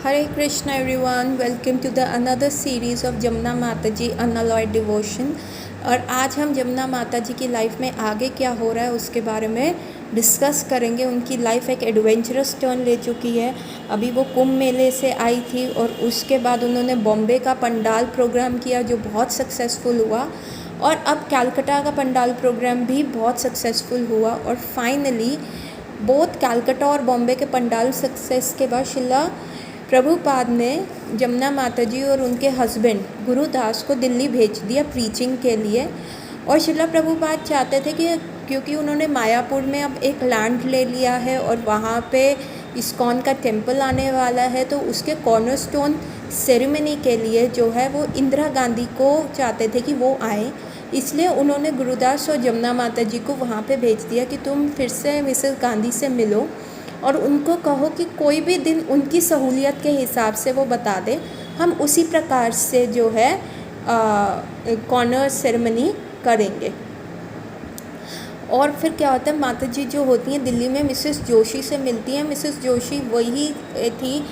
Hare Krishna everyone, welcome to the another series of Jamuna माता जी unalloyed devotion. और आज हम जमुना माता जी की लाइफ में आगे क्या हो रहा है उसके बारे में डिस्कस करेंगे। उनकी लाइफ एक एडवेंचरस टर्न ले चुकी है। अभी वो कुंभ मेले से आई थी और उसके बाद उन्होंने बॉम्बे का पंडाल प्रोग्राम किया जो बहुत सक्सेसफुल हुआ, और अब कलकत्ता का पंडाल प्रोग्राम भी बहुत सक्सेसफुल हुआ। और फाइनली बोथ कलकत्ता और बॉम्बे के पंडाल सक्सेस के बाद शिला प्रभुपाद ने जमुना माता जी और उनके हस्बैंड गुरुदास को दिल्ली भेज दिया प्रीचिंग के लिए। और शिला प्रभुपाद चाहते थे कि क्योंकि उन्होंने मायापुर में अब एक लैंड ले लिया है और वहाँ पे इस्कॉन का टेम्पल आने वाला है, तो उसके कॉर्नरस्टोन सेरेमनी के लिए जो है वो इंदिरा गांधी को चाहते थे कि वो आए। इसलिए उन्होंने गुरुदास और जमुना माता जी को वहाँ पे भेज दिया कि तुम फिर से मिसेस गांधी से मिलो और उनको कहो कि कोई भी दिन उनकी सहूलियत के हिसाब से वो बता दें, हम उसी प्रकार से जो है कॉर्नर सेरेमनी करेंगे। और फिर क्या होता है, माता जी जो होती हैं दिल्ली में मिसेस जोशी से मिलती हैं। मिसेस जोशी वही थी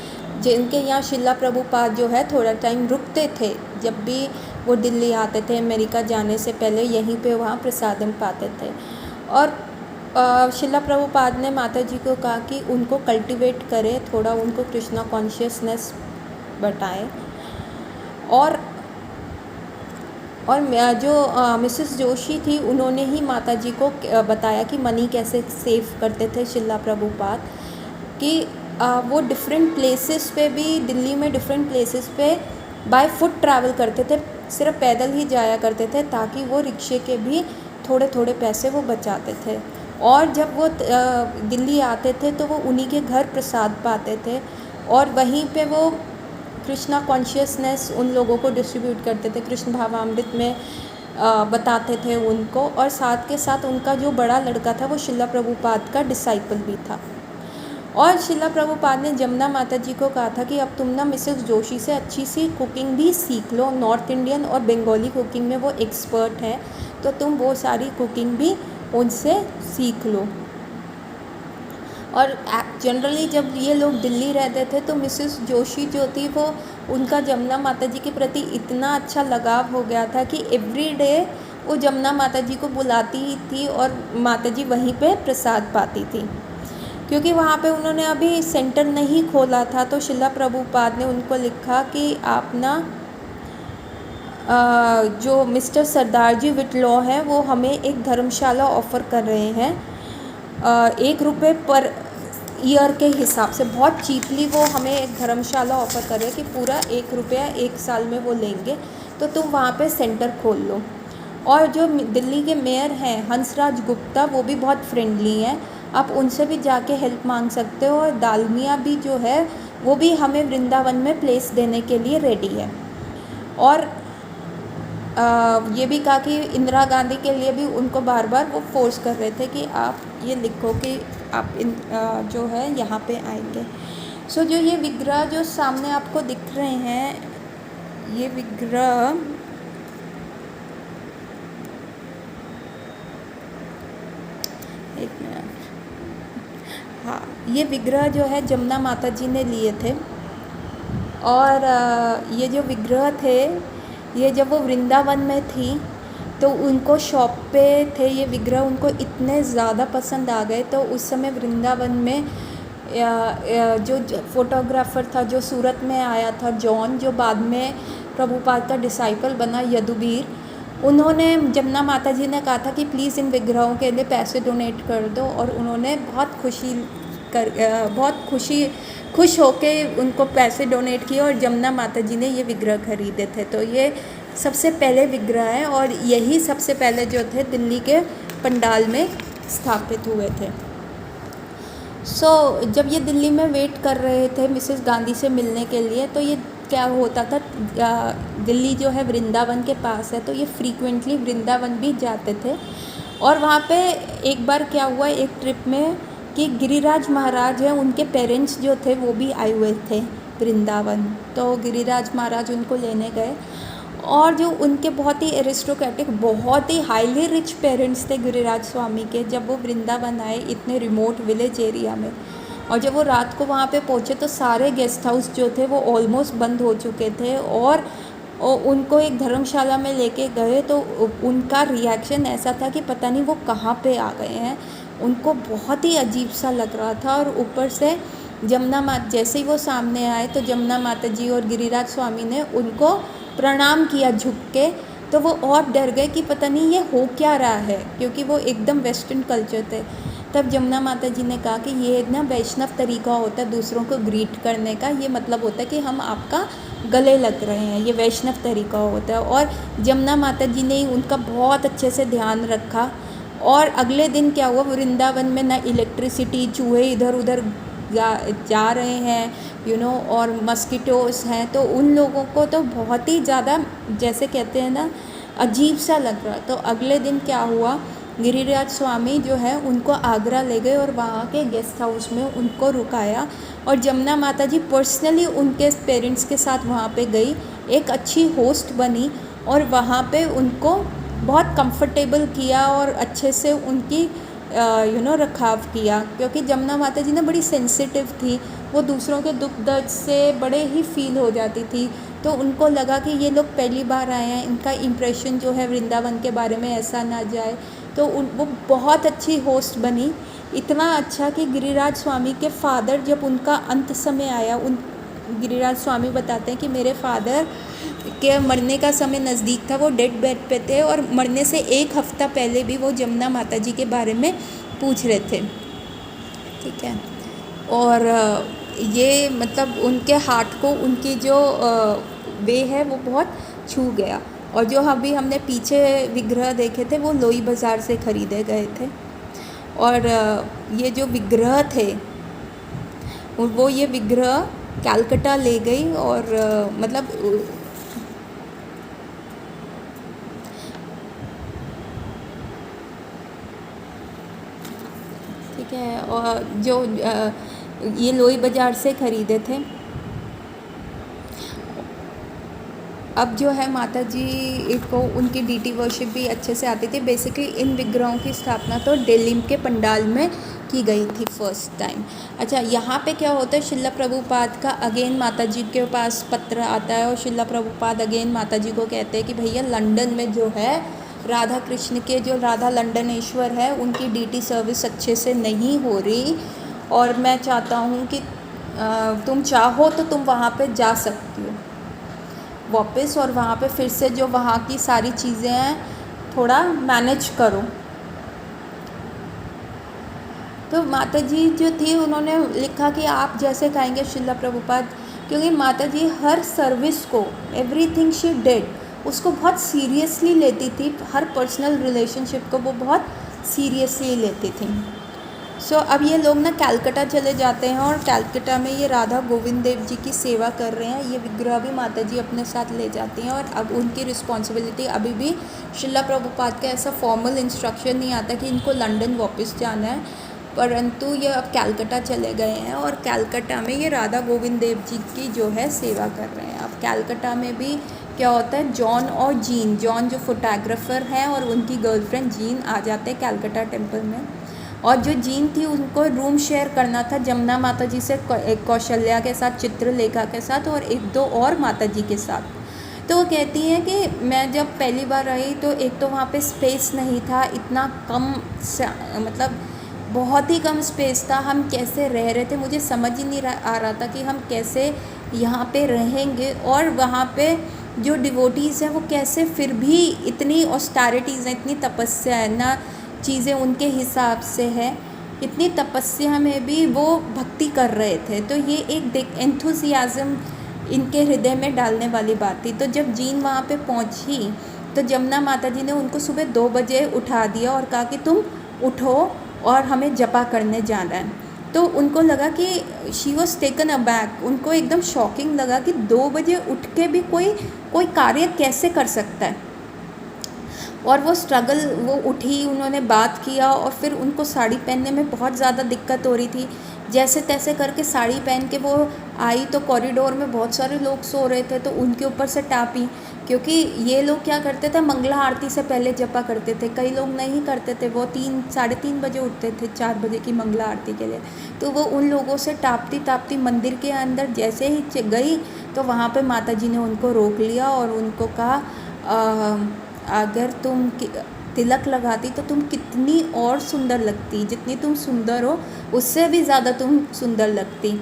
जिनके यहाँ शिला प्रभुपाद जो है थोड़ा टाइम रुकते थे। जब भी वो दिल्ली आते थे अमेरिका जाने से पहले यहीं पे वहाँ प्रसादम पाते थे। और शिला प्रभुपाद ने माता जी को कहा कि उनको कल्टीवेट करें, थोड़ा उनको कृष्णा कॉन्शियसनेस बताएं। और जो मिसेस जोशी थी उन्होंने ही माता जी को बताया कि मनी कैसे सेव करते थे शिला प्रभुपाद, कि वो डिफरेंट प्लेसेस पे भी दिल्ली में डिफरेंट प्लेसेस पे बाय फुट ट्रैवल करते थे, सिर्फ पैदल ही जाया करते थे ताकि वो रिक्शे के भी थोड़े थोड़े पैसे वो बचाते थे। और जब वो दिल्ली आते थे तो वो उन्हीं के घर प्रसाद पाते थे और वहीं पे वो कृष्णा कॉन्शियसनेस उन लोगों को डिस्ट्रीब्यूट करते थे, कृष्ण भावामृत में बताते थे उनको। और साथ के साथ उनका जो बड़ा लड़का था वो शिला प्रभुपाद का डिसाइपल भी था। और शिला प्रभुपाद ने जमुना माता जी को कहा था कि अब तुम ना मिसेस जोशी से अच्छी सी कुकिंग भी सीख लो, नॉर्थ इंडियन और बंगाली कुकिंग में वो एक्सपर्ट हैं, तो तुम वो सारी कुकिंग भी उनसे सीख लो। और जनरली जब ये लोग दिल्ली रहते थे तो मिसेस जोशी जो थी वो उनका जमुना माता जी के प्रति इतना अच्छा लगाव हो गया था कि एवरी डे वो जमुना माता जी को बुलाती ही थी और माता जी वहीं पे प्रसाद पाती थी। क्योंकि वहाँ पे उन्होंने अभी सेंटर नहीं खोला था तो शिला प्रभुपाद ने उनको लिखा कि आप ना जो मिस्टर सरदार जी विटलॉ हैं वो हमें एक धर्मशाला ऑफ़र कर रहे हैं, ₹1 पर ईयर के हिसाब से बहुत चीपली वो हमें एक धर्मशाला ऑफ़र कर रहे हैं कि पूरा ₹1 1 साल में वो लेंगे, तो तुम वहाँ पे सेंटर खोल लो। और जो दिल्ली के मेयर हैं हंसराज गुप्ता वो भी बहुत फ्रेंडली हैं, आप उनसे भी जाके हेल्प मांग सकते हो। और दालमिया भी जो है वो भी हमें वृंदावन में प्लेस देने के लिए रेडी है। और ये भी कहा कि इंदिरा गांधी के लिए भी उनको बार बार वो फोर्स कर रहे थे कि आप ये लिखो कि आप जो है यहाँ पे आएंगे। सो जो ये विग्रह जो सामने आपको दिख रहे हैं, ये विग्रह एक मिनट, हाँ, ये विग्रह जो है जमुना माता जी ने लिए थे। और ये जो विग्रह थे ये जब वो वृंदावन में थी तो उनको शॉप पे थे ये विग्रह, उनको इतने ज़्यादा पसंद आ गए। तो उस समय वृंदावन में जो फोटोग्राफ़र था जो सूरत में आया था जॉन, जो बाद में प्रभुपाद का डिसाइपल बना यदुवीर, उन्होंने जमुना माता जी ने कहा था कि प्लीज़ इन विग्रहों के लिए पैसे डोनेट कर दो। और उन्होंने बहुत खुश होके उनको पैसे डोनेट किए और जमुना माता जी ने ये विग्रह खरीदे थे। तो ये सबसे पहले विग्रह है और यही सबसे पहले जो थे दिल्ली के पंडाल में स्थापित हुए थे। जब ये दिल्ली में वेट कर रहे थे मिसेस गांधी से मिलने के लिए, तो ये क्या होता था, दिल्ली जो है वृंदावन के पास है तो ये फ्रीक्वेंटली वृंदावन भी जाते थे। और वहाँ पे एक बार क्या हुआ एक ट्रिप में कि गिरिराज महाराज हैं उनके पेरेंट्स जो थे वो भी आए हुए थे वृंदावन, तो गिरिराज महाराज उनको लेने गए। और जो उनके बहुत ही एरिस्टोक्रेटिक बहुत ही हाईली रिच पेरेंट्स थे गिरिराज स्वामी के, जब वो वृंदावन आए इतने रिमोट विलेज एरिया में, और जब वो रात को वहाँ पे पहुँचे तो सारे गेस्ट हाउस जो थे वो ऑलमोस्ट बंद हो चुके थे, और उनको एक धर्मशाला में लेके गए तो उनका रिएक्शन ऐसा था कि पता नहीं वो कहाँ पे आ गए हैं। उनको बहुत ही अजीब सा लग रहा था। और ऊपर से जमुना माता जैसे ही वो सामने आए तो जमुना माता जी और गिरिराज स्वामी ने उनको प्रणाम किया झुक के। तो वो और डर गए कि पता नहीं ये हो क्या रहा है, क्योंकि वो एकदम वेस्टर्न कल्चर थे। तब जमुना माता जी ने कहा कि ये ना वैष्णव तरीका होता है दूसरों को ग्रीट करने का, ये मतलब होता है कि हम आपका गले लग रहे हैं, ये वैष्णव तरीका होता है। और जमुना माता जी ने उनका बहुत अच्छे से ध्यान रखा। और अगले दिन क्या हुआ, वृंदावन में ना इलेक्ट्रिसिटी, चूहे इधर उधर जा रहे हैं और मस्कीटोस हैं, तो उन लोगों को तो बहुत ही ज़्यादा जैसे कहते हैं ना अजीब सा लग रहा। तो अगले दिन क्या हुआ, गिरिराज स्वामी जो है उनको आगरा ले गए और वहाँ के गेस्ट हाउस में उनको रुकाया। और जमुना माता जी पर्सनली उनके पेरेंट्स के साथ वहाँ पे गई, एक अच्छी होस्ट बनी और वहाँ पे उनको बहुत कंफर्टेबल किया और अच्छे से उनकी रखाव किया, क्योंकि जमुना माता जी ना बड़ी सेंसिटिव थी, वो दूसरों के दुख दर्द से बड़े ही फील हो जाती थी। तो उनको लगा कि ये लोग पहली बार आए हैं, इनका इम्प्रेशन जो है वृंदावन के बारे में ऐसा ना जाए। तो वो बहुत अच्छी होस्ट बनी, इतना अच्छा कि गिरिराज स्वामी के फादर जब उनका अंत समय आया, गिरिराज स्वामी बताते हैं कि मेरे फादर के मरने का समय नज़दीक था, वो डेड बेड पे थे और मरने से एक हफ़्ता पहले भी वो जमुना माता जी के बारे में पूछ रहे थे। ठीक है। और ये मतलब उनके हार्ट को उनकी जो वे है वो बहुत छू गया। और जो अभी हमने पीछे विग्रह देखे थे वो लोई बाज़ार से ख़रीदे गए थे। और ये जो विग्रह थे वो ये विग्रह कलकत्ता ले गई और मतलब ठीक है। और जो ये लोई बाज़ार से ख़रीदे थे। अब जो है माता जी को उनकी डीटी वर्शिप भी अच्छे से आती थी। बेसिकली इन विग्रहों की स्थापना तो दिल्ली के पंडाल में की गई थी फर्स्ट टाइम। अच्छा, यहाँ पे क्या होता है, शिला प्रभुपाद का अगेन माता जी के पास पत्र आता है और शिला प्रभुपाद अगेन माता जी को कहते हैं कि भैया लंदन में जो है राधा कृष्ण के जो राधा लंडनेश्वर है उनकी डीटी सर्विस अच्छे से नहीं हो रही, और मैं चाहता हूँ कि तुम चाहो तो तुम वहाँ पे जा सकती हो वापस, और वहाँ पे फिर से जो वहाँ की सारी चीज़ें हैं थोड़ा मैनेज करो। तो माता जी जो थी उन्होंने लिखा कि आप जैसे कहेंगे शिला प्रभुपाद, क्योंकि माता जी हर सर्विस को एवरीथिंग शी डिड उसको बहुत सीरियसली लेती थी, हर पर्सनल रिलेशनशिप को वो बहुत सीरियसली लेती थी। सो अब ये लोग ना कलकत्ता चले जाते हैं और कलकत्ता में ये राधा गोविंद देव जी की सेवा कर रहे हैं। ये विग्रह भी माता जी अपने साथ ले जाती हैं और अब उनकी रिस्पॉन्सिबिलिटी अभी भी शिला प्रभुपाद का ऐसा फॉर्मल इंस्ट्रक्शन नहीं आता कि इनको लंदन वापस जाना है, परंतु ये अब कलकत्ता चले गए हैं और कलकत्ता में ये राधा गोविंद देव जी की जो है सेवा कर रहे हैं। अब कलकत्ता में भी क्या होता है, जॉन और जीन, जॉन जो फोटोग्राफर हैं और उनकी गर्लफ्रेंड जीन आ जाते हैं कलकत्ता टेम्पल में। और जो जीन थी उनको रूम शेयर करना था जमुना माता जी से, कौशल्या के साथ, चित्रलेखा के साथ और एक दो और माता जी के साथ। तो वो कहती हैं कि मैं जब पहली बार आई तो एक तो वहाँ पे स्पेस नहीं था, इतना कम मतलब बहुत ही कम स्पेस था, हम कैसे रह रहे थे मुझे समझ ही नहीं आ रहा था कि हम कैसे यहाँ पे रहेंगे। और वहाँ पे जो डिवोटीज़ हैं वो कैसे फिर भी इतनी ऑस्टेरिटीज़ हैं, इतनी तपस्या है ना, चीज़ें उनके हिसाब से है, इतनी तपस्या में भी वो भक्ति कर रहे थे। तो ये एक एंथुसियाज़म इनके हृदय में डालने वाली बात थी। तो जब जीन वहाँ पे पहुँची तो जमुना माता जी ने उनको सुबह 2 बजे उठा दिया और कहा कि तुम उठो और हमें जपा करने जाना है। तो उनको लगा कि शी वॉज टेकन अबैक, उनको एकदम शॉकिंग लगा कि 2 बजे उठ के भी कोई कार्य कैसे कर सकता है। और वो स्ट्रगल, वो उठी, उन्होंने बात किया और फिर उनको साड़ी पहनने में बहुत ज़्यादा दिक्कत हो रही थी। जैसे तैसे करके साड़ी पहन के वो आई तो कॉरिडोर में बहुत सारे लोग सो रहे थे तो उनके ऊपर से टापी क्योंकि ये लोग क्या करते थे, मंगला आरती से पहले जपा करते थे। कई लोग नहीं करते थे, वो 3 साढ़े 3 बजे उठते थे 4 बजे की मंगला आरती के लिए। तो वो उन लोगों से टापती टापती मंदिर के अंदर जैसे ही गई तो वहाँ पे माता जी ने उनको रोक लिया और उनको कहा अगर तुम तिलक लगाती तो तुम कितनी और सुंदर लगती, जितनी तुम सुंदर हो उससे भी ज़्यादा तुम सुंदर लगती।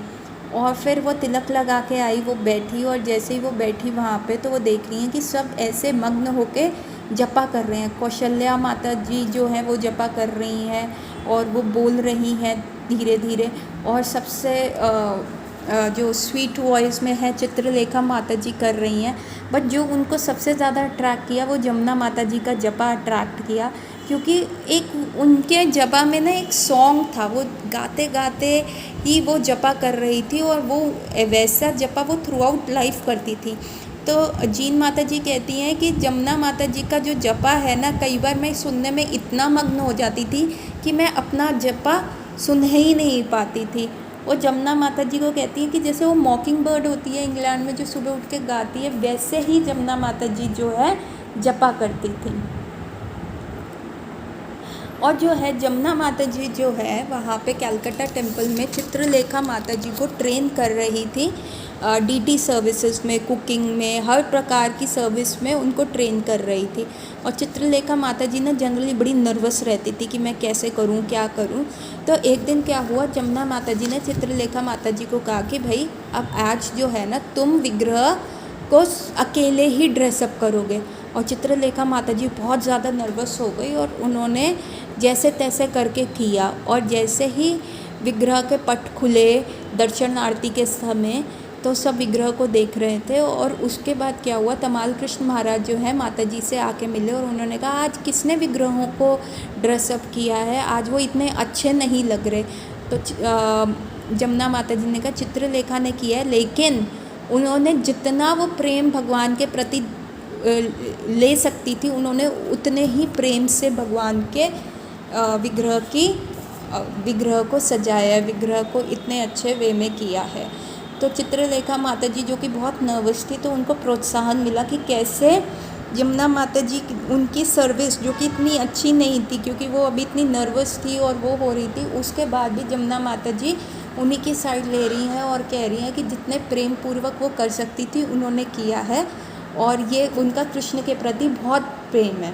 और फिर वो तिलक लगा के आई, वो बैठी, और जैसे ही वो बैठी वहाँ पे तो वो देख रही हैं कि सब ऐसे मग्न होके जपा कर रहे हैं। कौशल्या माता जी जो है वो जपा कर रही हैं और वो बोल रही हैं धीरे धीरे। और सबसे जो स्वीट वॉइस में है चित्रलेखा माता जी कर रही हैं। बट जो उनको सबसे ज़्यादा अट्रैक्ट किया वो जमुना माता जी का जपा अट्रैक्ट किया, क्योंकि एक उनके जपा में ना एक सॉन्ग था, वो गाते गाते ही वो जपा कर रही थी और वो वैसा जपा वो थ्रू आउट लाइफ करती थी। तो जीन माता जी कहती हैं कि जमुना माता जी का जो जपा है ना, कई बार मैं सुनने में इतना मग्न हो जाती थी कि मैं अपना जपा सुन ही नहीं पाती थी। वो जमुना माता जी को कहती हैं कि जैसे वो मॉकिंग बर्ड होती है इंग्लैंड में जो सुबह उठ के गाती है, वैसे ही जमुना माता जी जो है जपा करती थी। और जो है जमुना माता जी जो है वहाँ पे कलकत्ता टेम्पल में चित्रलेखा माता जी को ट्रेन कर रही थी। डीटी सर्विसेज में, कुकिंग में, हर प्रकार की सर्विस में उनको ट्रेन कर रही थी। और चित्रलेखा माता जी ना जनरली बड़ी नर्वस रहती थी कि मैं कैसे करूं, क्या करूं। तो एक दिन क्या हुआ, जमुना माता जी ने चित्रलेखा माता जी को कहा कि भाई अब आज जो है ना तुम विग्रह को अकेले ही ड्रेसअप करोगे। और चित्रलेखा माता जी बहुत ज़्यादा नर्वस हो गई और उन्होंने जैसे तैसे करके किया। और जैसे ही विग्रह के पट खुले दर्शन आरती के समय, तो सब विग्रह को देख रहे थे। और उसके बाद क्या हुआ, तमाल कृष्ण महाराज जो है माता जी से आके मिले और उन्होंने कहा आज किसने विग्रहों को ड्रेसअप किया है, आज वो इतने अच्छे नहीं लग रहे। तो जमुना माता जी ने कहा चित्रलेखा ने किया है, लेकिन उन्होंने जितना वो प्रेम भगवान के प्रति ले सकती थी उन्होंने उतने ही प्रेम से भगवान के विग्रह को सजाया, विग्रह को इतने अच्छे वे में किया है। तो चित्रलेखा माता जी जो कि बहुत नर्वस थी, तो उनको प्रोत्साहन मिला कि कैसे जमुना माता जी उनकी सर्विस जो कि इतनी अच्छी नहीं थी, क्योंकि वो अभी इतनी नर्वस थी और वो हो रही थी, उसके बाद भी जमुना माता जी उन्हीं की साइड ले रही हैं और कह रही हैं कि जितने प्रेम पूर्वक वो कर सकती थी उन्होंने किया है और ये उनका कृष्ण के प्रति बहुत प्रेम है।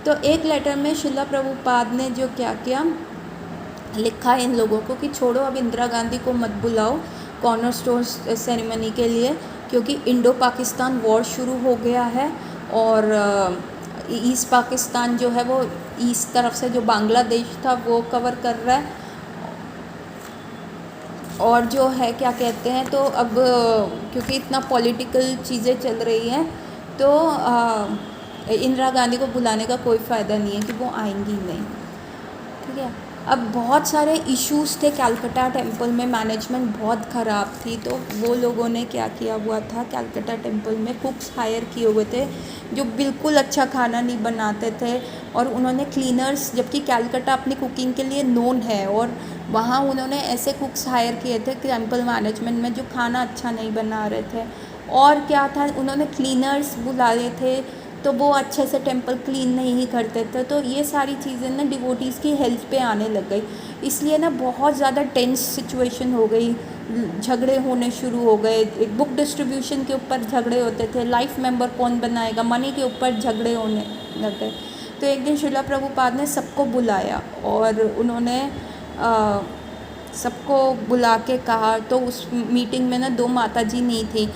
तो एक लेटर में शिला प्रभुपाद ने जो क्या किया, लिखा इन लोगों को कि छोड़ो अब इंदिरा गांधी को मत बुलाओ कॉर्नरस्टोन सेरेमनी के लिए, क्योंकि इंडो पाकिस्तान वॉर शुरू हो गया है और ईस्ट पाकिस्तान जो है वो ईस्ट तरफ से जो बांग्लादेश था वो कवर कर रहा है। और जो है क्या कहते हैं, तो अब क्योंकि इतना पॉलिटिकल चीज़ें चल रही हैं तो इंदिरा गांधी को बुलाने का कोई फ़ायदा नहीं है कि वो आएंगी नहीं, ठीक है। अब बहुत सारे इश्यूज़ थे कलकत्ता टेम्पल में, मैनेजमेंट बहुत ख़राब थी। तो वो लोगों ने क्या किया हुआ था, कलकत्ता टेम्पल में कुक्स हायर किए हुए थे जो बिल्कुल अच्छा खाना नहीं बनाते थे। और उन्होंने क्लीनर्स, जबकि कलकत्ता अपनी कुकिंग के लिए नोन है, और वहाँ उन्होंने ऐसे कुक्स हायर किए थे टेम्पल मैनेजमेंट में जो खाना अच्छा नहीं बना रहे थे। और क्या था, उन्होंने क्लीनर्स बुलाए थे तो वो अच्छे से टेम्पल क्लीन नहीं करते थे। तो ये सारी चीज़ें ना डिवोटीज़ की हेल्थ पे आने लग गई, इसलिए ना बहुत ज़्यादा टेंस सिचुएशन हो गई, झगड़े होने शुरू हो गए। एक बुक डिस्ट्रीब्यूशन के ऊपर झगड़े होते थे, लाइफ मेंबर कौन बनाएगा, मनी के ऊपर झगड़े होने लग गए। तो एक दिन शिला प्रभुपाद ने सबको बुलाया और उन्होंने सबको बुला के कहा। तो उस मीटिंग में ना 2 माता जी नहीं थी,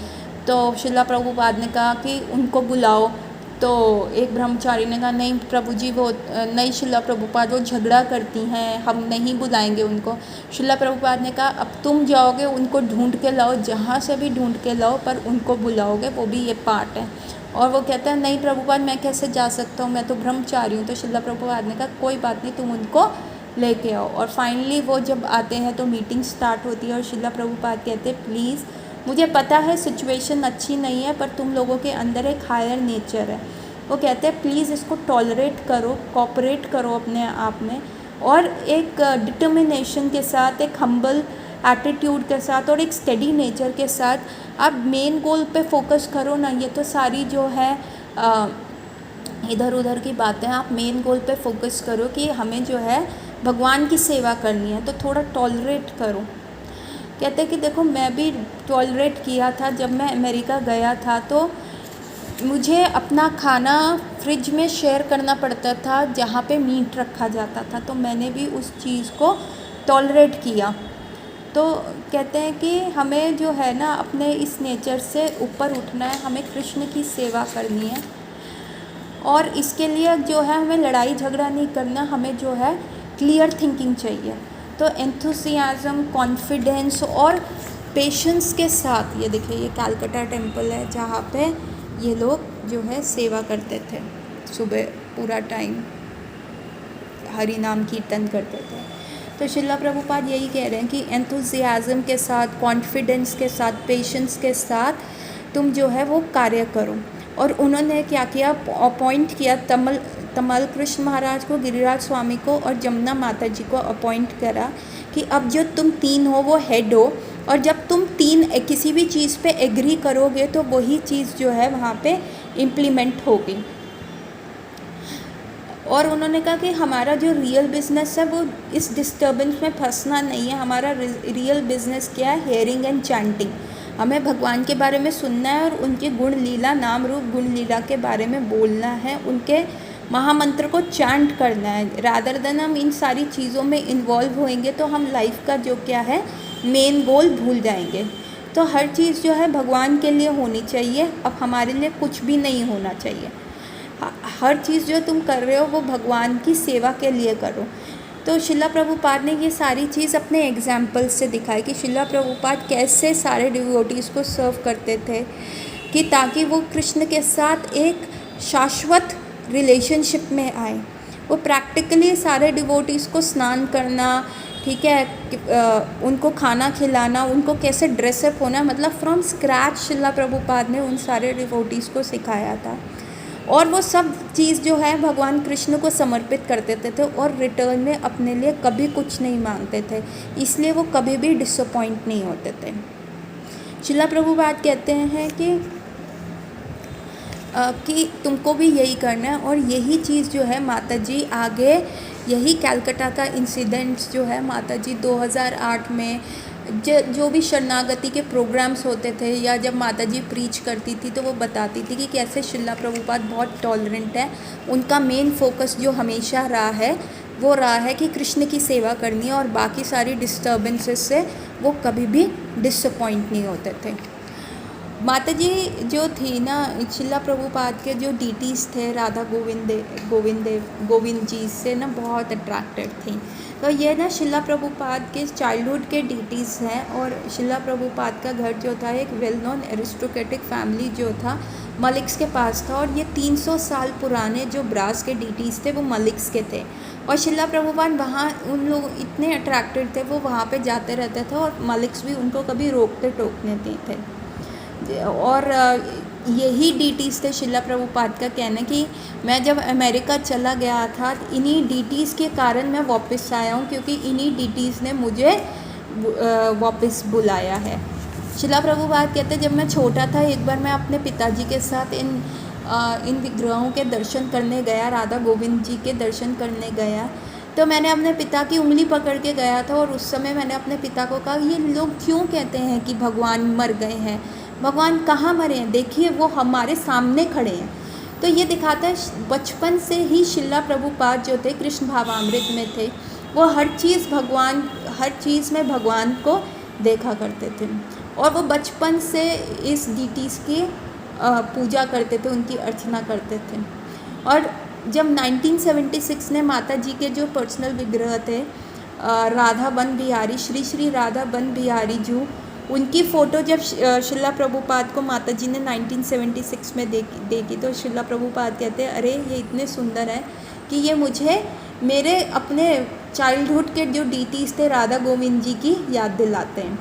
तो शिला प्रभुपाद ने कहा कि उनको बुलाओ। तो एक ब्रह्मचारी ने कहा नहीं प्रभु जी, वो नहीं शिला प्रभुपाद, वो झगड़ा करती हैं, हम नहीं बुलाएंगे उनको। शिला प्रभुपाद ने कहा अब तुम जाओगे, उनको ढूंढ के लाओ, जहाँ से भी ढूंढ के लाओ, पर उनको बुलाओगे, वो भी ये पार्ट है। और वो कहता है नहीं प्रभुपाद मैं कैसे जा सकता हूँ, मैं तो ब्रह्मचारी हूँ। तो शिला प्रभुपाद ने कहा कोई बात नहीं, तुम उनको लेके आओ। और फाइनली वो जब आते हैं तो मीटिंग स्टार्ट होती है और शिला प्रभुपाद कहते हैं प्लीज़, मुझे पता है सिचुएशन अच्छी नहीं है, पर तुम लोगों के अंदर एक हायर नेचर है। वो कहते हैं प्लीज़ इसको टॉलरेट करो, कोऑपरेट करो अपने आप में, और एक डिटर्मिनेशन के साथ, एक हम्बल एटीट्यूड के साथ और एक स्टडी नेचर के साथ आप मेन गोल पे फोकस करो ना। ये तो सारी जो है इधर उधर की बातें, आप मेन गोल पे फोकस करो कि हमें जो है भगवान की सेवा करनी है, तो थोड़ा टॉलरेट करो। कहते हैं कि देखो मैं भी टॉलरेट किया था। जब मैं अमेरिका गया था तो मुझे अपना खाना फ्रिज में शेयर करना पड़ता था जहाँ पे मीट रखा जाता था, तो मैंने भी उस चीज़ को टॉलरेट किया। तो कहते हैं कि हमें जो है ना अपने इस नेचर से ऊपर उठना है, हमें कृष्ण की सेवा करनी है और इसके लिए जो है हमें लड़ाई झगड़ा नहीं करना, हमें जो है क्लियर थिंकिंग चाहिए। तो एंथुसियाज़म, कॉन्फिडेंस और पेशेंस के साथ, ये देखिए ये कलकत्ता टेम्पल है जहाँ पे ये लोग जो है सेवा करते थे, सुबह पूरा टाइम हरि नाम कीर्तन करते थे। तो श्रील प्रभुपाद यही कह रहे हैं कि एंथुसियाज़म के साथ, कॉन्फिडेंस के साथ, पेशेंस के साथ तुम जो है वो कार्य करो। और उन्होंने क्या किया, अपॉइंट किया तमल कृष्ण महाराज को, गिरिराज स्वामी को और जमुना माता जी को अपॉइंट करा कि अब जो तुम तीन हो वो हेड हो, और जब तुम तीन किसी भी चीज़ पे एग्री करोगे तो वही चीज़ जो है वहाँ पे इम्प्लीमेंट होगी। और उन्होंने कहा कि हमारा जो रियल बिज़नेस है वो इस डिस्टर्बेंस में फंसना नहीं है। हमारा रियल बिज़नेस क्या है, हेयरिंग एंड चैंटिंग। हमें भगवान के बारे में सुनना है और उनके गुण लीला, नाम रूप गुण लीला के बारे में बोलना है, उनके महामंत्र को चैंट करना है। रादर देन हम इन सारी चीज़ों में इन्वॉल्व होएंगे तो हम लाइफ का जो क्या है मेन गोल भूल जाएंगे। तो हर चीज़ जो है भगवान के लिए होनी चाहिए, अब हमारे लिए कुछ भी नहीं होना चाहिए। हर चीज़ जो तुम कर रहे हो वो भगवान की सेवा के लिए करो। तो श्रील प्रभुपाद ने ये सारी चीज़ अपने एग्जाम्पल से दिखाई कि श्रील प्रभुपाद कैसे सारे डिवोटीज़ को सर्व करते थे कि ताकि वो कृष्ण के साथ एक शाश्वत रिलेशनशिप में आए। वो प्रैक्टिकली सारे डिवोटीज़ को स्नान करना, ठीक है, उनको खाना खिलाना, उनको कैसे ड्रेसअप होना, मतलब फ्रॉम स्क्रैच श्रील प्रभुपाद ने उन सारे डिवोटीज़ को सिखाया था। और वो सब चीज़ जो है भगवान कृष्ण को समर्पित कर देते थे और रिटर्न में अपने लिए कभी कुछ नहीं मांगते थे, इसलिए वो कभी भी डिसअपॉइंट नहीं होते थे। श्रील प्रभुपाद कहते हैं कि तुमको भी यही करना है। और यही चीज़ जो है माता जी आगे, यही कलकत्ता का इंसिडेंट्स जो है माता जी 2008 में जो भी शरणागति के प्रोग्राम्स होते थे या जब माता जी प्रीच करती थी तो वो बताती थी कि कैसे श्रील प्रभुपाद बहुत टॉलरेंट है। उनका मेन फोकस जो हमेशा रहा है वो रहा है कि कृष्ण की सेवा करनी है और बाकी सारी डिस्टर्बेंसेस से वो कभी भी डिसअपॉइंट नहीं होते थे। माता जी जो थी ना, श्रील प्रभुपाद के जो डीटीज़ थे राधा गोविंद जी से ना बहुत अट्रैक्टेड थी। तो ये ना श्रील प्रभुपाद के चाइल्डहुड के डीटीज़ हैं। और श्रील प्रभुपाद का घर जो था एक वेल नोन एरिस्टोक्रेटिक फैमिली जो था मलिक्स के पास था। और ये 300 साल पुराने जो ब्रास के डीटीज़ थे वो मलिक्स के थे। और श्रील प्रभुपाद वहाँ उन लोग इतने अट्रैक्टेड थे, वो वहाँ पे जाते रहते थे और मलिक्स भी उनको कभी रोकते टोकने नहीं थे। और यही डीटीज़ थे श्रील प्रभुपाद का कहना कि मैं जब अमेरिका चला गया था इन्हीं डीटीज़ के कारण मैं वापस आया हूँ, क्योंकि इन्हीं डीटीज़ ने मुझे वापस बुलाया है। श्रील प्रभुपाद कहते जब मैं छोटा था एक बार मैं अपने पिताजी के साथ इन विग्रहों के दर्शन करने गया, राधा गोविंद जी के दर्शन करने गया। तो मैंने अपने पिता की उंगली पकड़ के गया था और उस समय मैंने अपने पिता को कहा ये लोग क्यों कहते हैं कि भगवान मर गए हैं, भगवान कहाँ मरे हैं, देखिए वो हमारे सामने खड़े हैं। तो ये दिखाता है बचपन से ही श्रील प्रभुपाद जो थे कृष्ण भावामृत में थे, वो हर चीज़ में भगवान को देखा करते थे और वो बचपन से इस डीटीज़ की पूजा करते थे, उनकी अर्चना करते थे। और जब 1976 ने माता जी के जो पर्सनल विग्रह थे राधा बन बिहारी, श्री राधा बन बिहारी जू, उनकी फ़ोटो जब श्रील प्रभुपाद को माता जी ने 1976 में देखी तो श्रील प्रभुपाद कहते हैं अरे ये इतने सुंदर है कि ये मुझे मेरे अपने चाइल्डहुड के जो डीटीज़ थे राधा गोविंद जी की याद दिलाते हैं।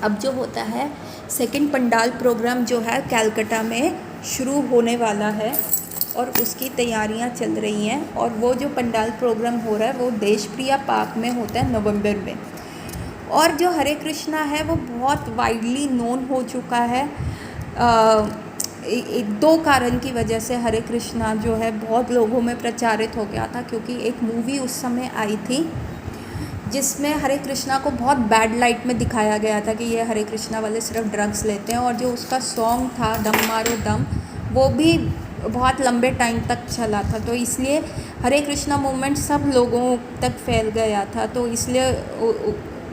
अब जो होता है सेकंड पंडाल प्रोग्राम जो है कलकत्ता में शुरू होने वाला है और उसकी तैयारियां चल रही हैं। और वो जो पंडाल प्रोग्राम हो रहा है वो देशप्रिया पार्क में होता है नवंबर में। और जो हरे कृष्णा है वो बहुत वाइडली नोन हो चुका है। दो कारण की वजह से हरे कृष्णा जो है बहुत लोगों में प्रचारित हो गया था, क्योंकि एक मूवी उस समय आई थी जिसमें हरे कृष्णा को बहुत बैड लाइट में दिखाया गया था कि ये हरे कृष्णा वाले सिर्फ ड्रग्स लेते हैं। और जो उसका सॉन्ग था दम मारो दम, वो भी बहुत लंबे टाइम तक चला था, तो इसलिए हरे कृष्णा मूवमेंट सब लोगों तक फैल गया था। तो इसलिए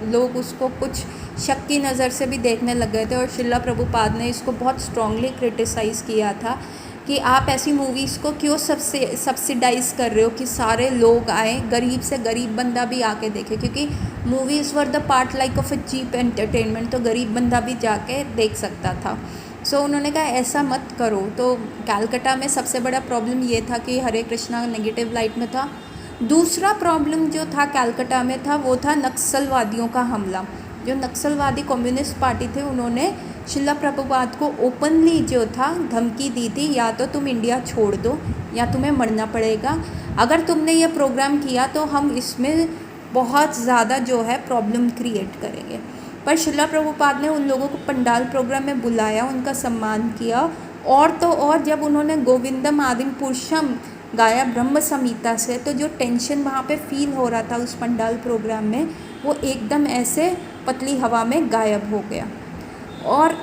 लोग उसको कुछ शक की नज़र से भी देखने लग गए थे। और शिला प्रभुपाद ने इसको बहुत स्ट्रांगली क्रिटिसाइज़ किया था कि आप ऐसी मूवीज़ को क्यों सब्सिडाइज़ कर रहे हो कि सारे लोग आए, गरीब से गरीब बंदा भी आके देखे, क्योंकि movies were the part like of a cheap entertainment, तो गरीब बंदा भी जाके देख सकता था। सो उन्होंने कहा ऐसा मत करो। तो कलकत्ता में सबसे बड़ा प्रॉब्लम ये था कि हरे कृष्णा नेगेटिव लाइट में था। दूसरा प्रॉब्लम जो था कलकत्ता में था वो था नक्सलवादियों का हमला। जो नक्सलवादी कम्युनिस्ट पार्टी थे उन्होंने शिला प्रभुपाद को ओपनली जो था धमकी दी थी, या तो तुम इंडिया छोड़ दो या तुम्हें मरना पड़ेगा, अगर तुमने ये प्रोग्राम किया तो हम इसमें बहुत ज़्यादा जो है प्रॉब्लम क्रिएट करेंगे। पर शिला प्रभुपाद ने उन लोगों को पंडाल प्रोग्राम में बुलाया, उनका सम्मान किया। और तो और जब उन्होंने गोविंदम आदिम पुरुषम गाया ब्रह्म संहिता से, तो जो टेंशन वहाँ पे फील हो रहा था उस पंडाल प्रोग्राम में, वो एकदम ऐसे पतली हवा में गायब हो गया। और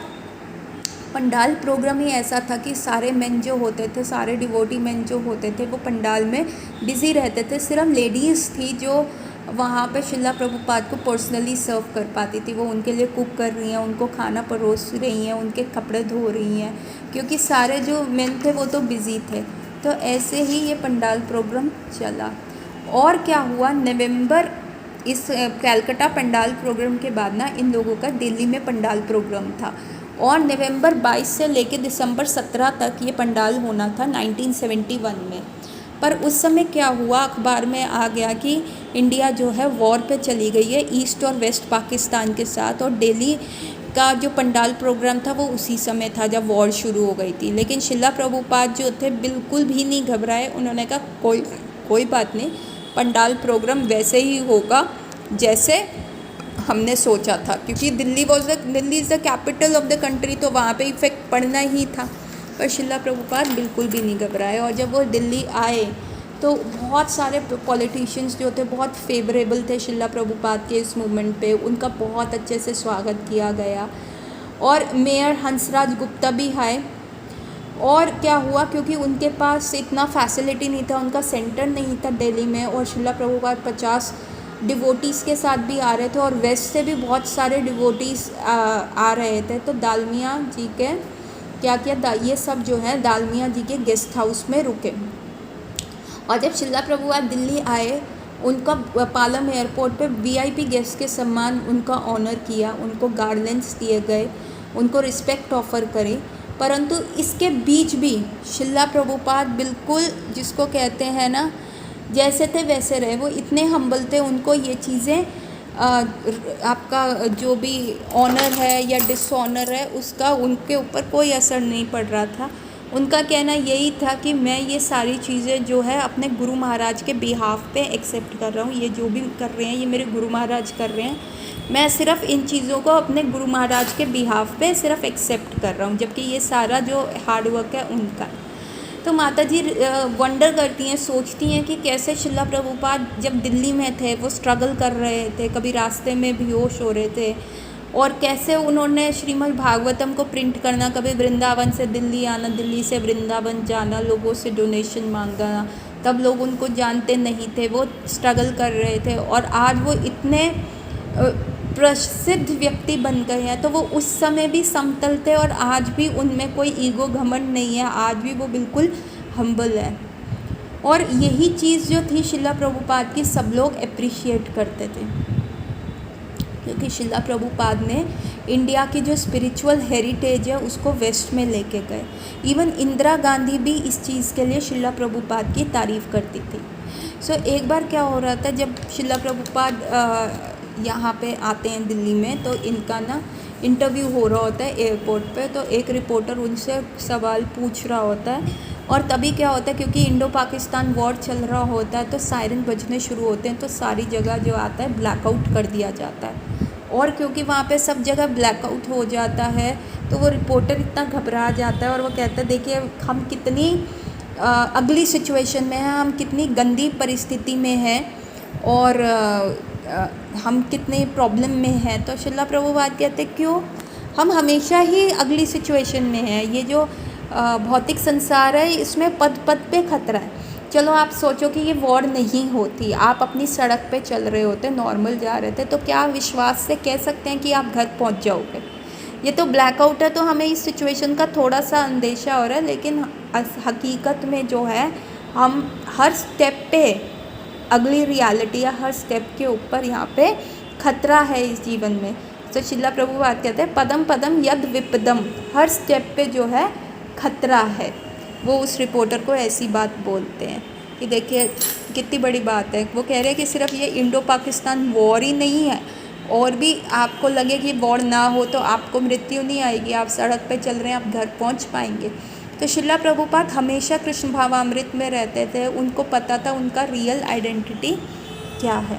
पंडाल प्रोग्राम ही ऐसा था कि सारे मेन जो होते थे, सारे डिवोटी मेन जो होते थे, वो पंडाल में बिज़ी रहते थे। सिर्फ लेडीज़ थी जो वहाँ पे शिला प्रभुपाद को पर्सनली सर्व कर पाती थी। वो उनके लिए कुक कर रही हैं, उनको खाना परोस रही हैं, उनके कपड़े धो रही हैं, क्योंकि सारे जो मेन थे वो तो बिज़ी थे। तो ऐसे ही ये पंडाल प्रोग्राम चला। और क्या हुआ, नवंबर इस कलकत्ता पंडाल प्रोग्राम के बाद ना इन लोगों का दिल्ली में पंडाल प्रोग्राम था, और नवंबर 22 से लेकर दिसंबर 17 तक ये पंडाल होना था 1971 में। पर उस समय क्या हुआ, अखबार में आ गया कि इंडिया जो है वॉर पे चली गई है ईस्ट और वेस्ट पाकिस्तान के साथ, और दिल्ली का जो पंडाल प्रोग्राम था वो उसी समय था जब वॉर शुरू हो गई थी। लेकिन शिला प्रभुपाद जो थे बिल्कुल भी नहीं घबराए। उन्होंने कहा कोई बात नहीं, पंडाल प्रोग्राम वैसे ही होगा जैसे हमने सोचा था, क्योंकि Delhi is the capital of the country, तो वहाँ पे इफेक्ट पड़ना ही था। पर शिला प्रभुपाद बिल्कुल भी नहीं घबराए। और जब वो दिल्ली आए तो बहुत सारे पॉलिटिशियंस जो थे बहुत फेवरेबल थे शिला प्रभुपाद के इस मूवमेंट पे, उनका बहुत अच्छे से स्वागत किया गया। और मेयर हंसराज गुप्ता भी आए। और क्या हुआ, क्योंकि उनके पास इतना फैसिलिटी नहीं था, उनका सेंटर नहीं था दिल्ली में, और शिला प्रभुपाद 50 डिवोटीज़ के साथ भी आ रहे थे, और वेस्ट से भी बहुत सारे डिवोटीज़ आ रहे थे। तो दालमिया जी के क्या किया, ये सब जो है दालमिया जी के गेस्ट हाउस में रुके। और जब शिला प्रभुपाद दिल्ली आए, उनका पालम एयरपोर्ट पे वीआईपी गेस्ट के सम्मान उनका ऑनर किया, उनको गार्डलेंस दिए गए, उनको रिस्पेक्ट ऑफ़र करे। परंतु इसके बीच भी शिला प्रभुपाद बिल्कुल, जिसको कहते हैं ना, जैसे थे वैसे रहे। वो इतने हम्बल थे, उनको ये चीज़ें आपका जो भी ऑनर है या डिसऑनर है उसका उनके ऊपर कोई असर नहीं पड़ रहा था। उनका कहना यही था कि मैं ये सारी चीज़ें जो है अपने गुरु महाराज के बिहाफ पे एक्सेप्ट कर रहा हूँ, ये जो भी कर रहे हैं ये मेरे गुरु महाराज कर रहे हैं, मैं सिर्फ इन चीज़ों को अपने गुरु महाराज के बिहाफ पे सिर्फ एक्सेप्ट कर रहा हूँ, जबकि ये सारा जो हार्ड वर्क है उनका। तो माता जी वंडर करती हैं, सोचती हैं कि कैसे शिला प्रभुपाद जब दिल्ली में थे वो स्ट्रगल कर रहे थे, कभी रास्ते में बेहोश हो रहे थे, और कैसे उन्होंने श्रीमद् भागवतम को प्रिंट करना, कभी वृंदावन से दिल्ली आना, दिल्ली से वृंदावन जाना, लोगों से डोनेशन मांगना, तब लोग उनको जानते नहीं थे, वो स्ट्रगल कर रहे थे, और आज वो इतने प्रसिद्ध व्यक्ति बन गए हैं। तो वो उस समय भी समतल थे, और आज भी उनमें कोई ईगो घमंड नहीं है, आज भी वो बिल्कुल हम्बल है। और यही चीज़ जो थी शिला प्रभुपाद की, सब लोग अप्रिशिएट करते थे, क्योंकि शिला प्रभुपाद ने इंडिया की जो स्पिरिचुअल हेरिटेज है उसको वेस्ट में लेके गए। इवन इंदिरा गांधी भी इस चीज़ के लिए शिला प्रभुपाद की तारीफ़ करती थी। सो एक बार क्या हो रहा था, जब शिला प्रभुपाद यहाँ पे आते हैं दिल्ली में, तो इनका ना इंटरव्यू हो रहा होता है एयरपोर्ट पे। तो एक रिपोर्टर उनसे सवाल पूछ रहा होता है, और तभी क्या होता है, क्योंकि इंडो पाकिस्तान वॉर चल रहा होता है, तो सायरन बजने शुरू होते हैं, तो सारी जगह जो आता है ब्लैकआउट कर दिया जाता है, और क्योंकि वहाँ पे सब जगह ब्लैकआउट हो जाता है तो वो रिपोर्टर इतना घबरा जाता है और वो कहता है देखिए हम कितनी अगली सिचुएशन में हैं, हम कितनी गंदी परिस्थिति में हैं और हम कितने प्रॉब्लम में हैं। तो शिला प्रभुपाद कहते क्यों, हम हमेशा ही अगली सिचुएशन में हैं। ये जो भौतिक संसार है इसमें पद पद पे खतरा है। चलो आप सोचो कि ये वॉर नहीं होती, आप अपनी सड़क पे चल रहे होते, नॉर्मल जा रहे थे, तो क्या विश्वास से कह सकते हैं कि आप घर पहुंच जाओगे। ये तो ब्लैकआउट है तो हमें इस सिचुएशन का थोड़ा सा अंदेशा हो रहा है, लेकिन हकीकत में जो है हम हर स्टेप पे अगली रियलिटी या हर स्टेप के ऊपर यहाँ पे खतरा है इस जीवन में। तो शिला प्रभुपाद कहते हैं पदम पदम यद विपदम, हर स्टेप पे जो है खतरा है। वो उस रिपोर्टर को ऐसी बात बोलते हैं कि देखिए कितनी बड़ी बात है। वो कह रहे हैं कि सिर्फ ये इंडो पाकिस्तान वॉर ही नहीं है, और भी आपको लगे कि वॉर ना हो तो आपको मृत्यु नहीं आएगी, आप सड़क पे चल रहे हैं, आप घर पहुंच पाएंगे। तो शिला प्रभुपाद हमेशा कृष्ण भावामृत में रहते थे, उनको पता था उनका रियल आइडेंटिटी क्या है।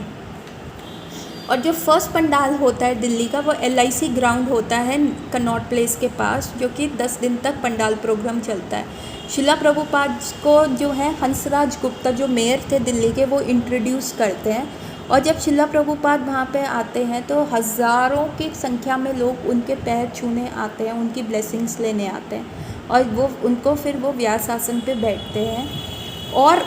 और जो फर्स्ट पंडाल होता है दिल्ली का वो LIC ग्राउंड होता है कनॉट प्लेस के पास, जो कि 10 दिन तक पंडाल प्रोग्राम चलता है। शिला प्रभुपाद को जो है हंसराज गुप्ता जो मेयर थे दिल्ली के वो इंट्रोड्यूस करते हैं, और जब शिला प्रभुपाद वहाँ पे आते हैं तो हज़ारों की संख्या में लोग उनके पैर छूने आते हैं, उनकी ब्लेसिंग्स लेने आते हैं, और वो उनको फिर वो व्यास आसन पे बैठते हैं। और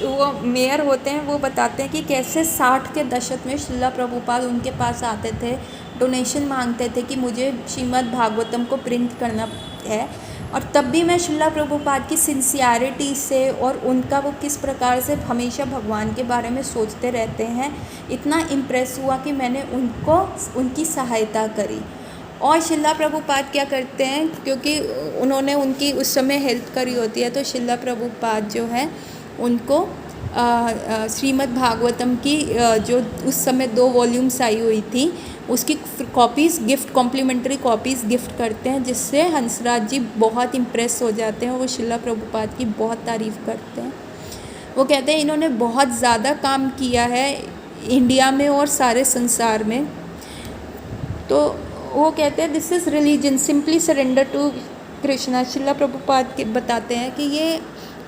वो मेयर होते हैं वो बताते हैं कि कैसे 60 के दशक में शिला प्रभुपाद उनके पास आते थे, डोनेशन मांगते थे कि मुझे श्रीमद् भागवतम को प्रिंट करना है, और तब भी मैं शिला प्रभुपाद की सिंसियरिटी से और उनका वो किस प्रकार से हमेशा भगवान के बारे में सोचते रहते हैं इतना इम्प्रेस हुआ कि मैंने उनकी सहायता करी। और शिला प्रभुपाद क्या करते हैं, क्योंकि उन्होंने उनकी उस समय हेल्प करी होती है, तो शिला प्रभुपाद जो है उनको श्रीमद् भागवतम की जो उस समय 2 वॉल्यूम्स आई हुई थी उसकी copies gift, complimentary copies gift करते हैं, जिससे हंसराज जी बहुत इम्प्रेस हो जाते हैं। वो शिला प्रभुपाद की बहुत तारीफ़ करते हैं। वो कहते हैं इन्होंने बहुत ज़्यादा काम किया है इंडिया में और सारे संसार में। तो वो कहते हैं this is religion simply surrender to Krishna. Srila Prabhupada के बताते हैं कि ये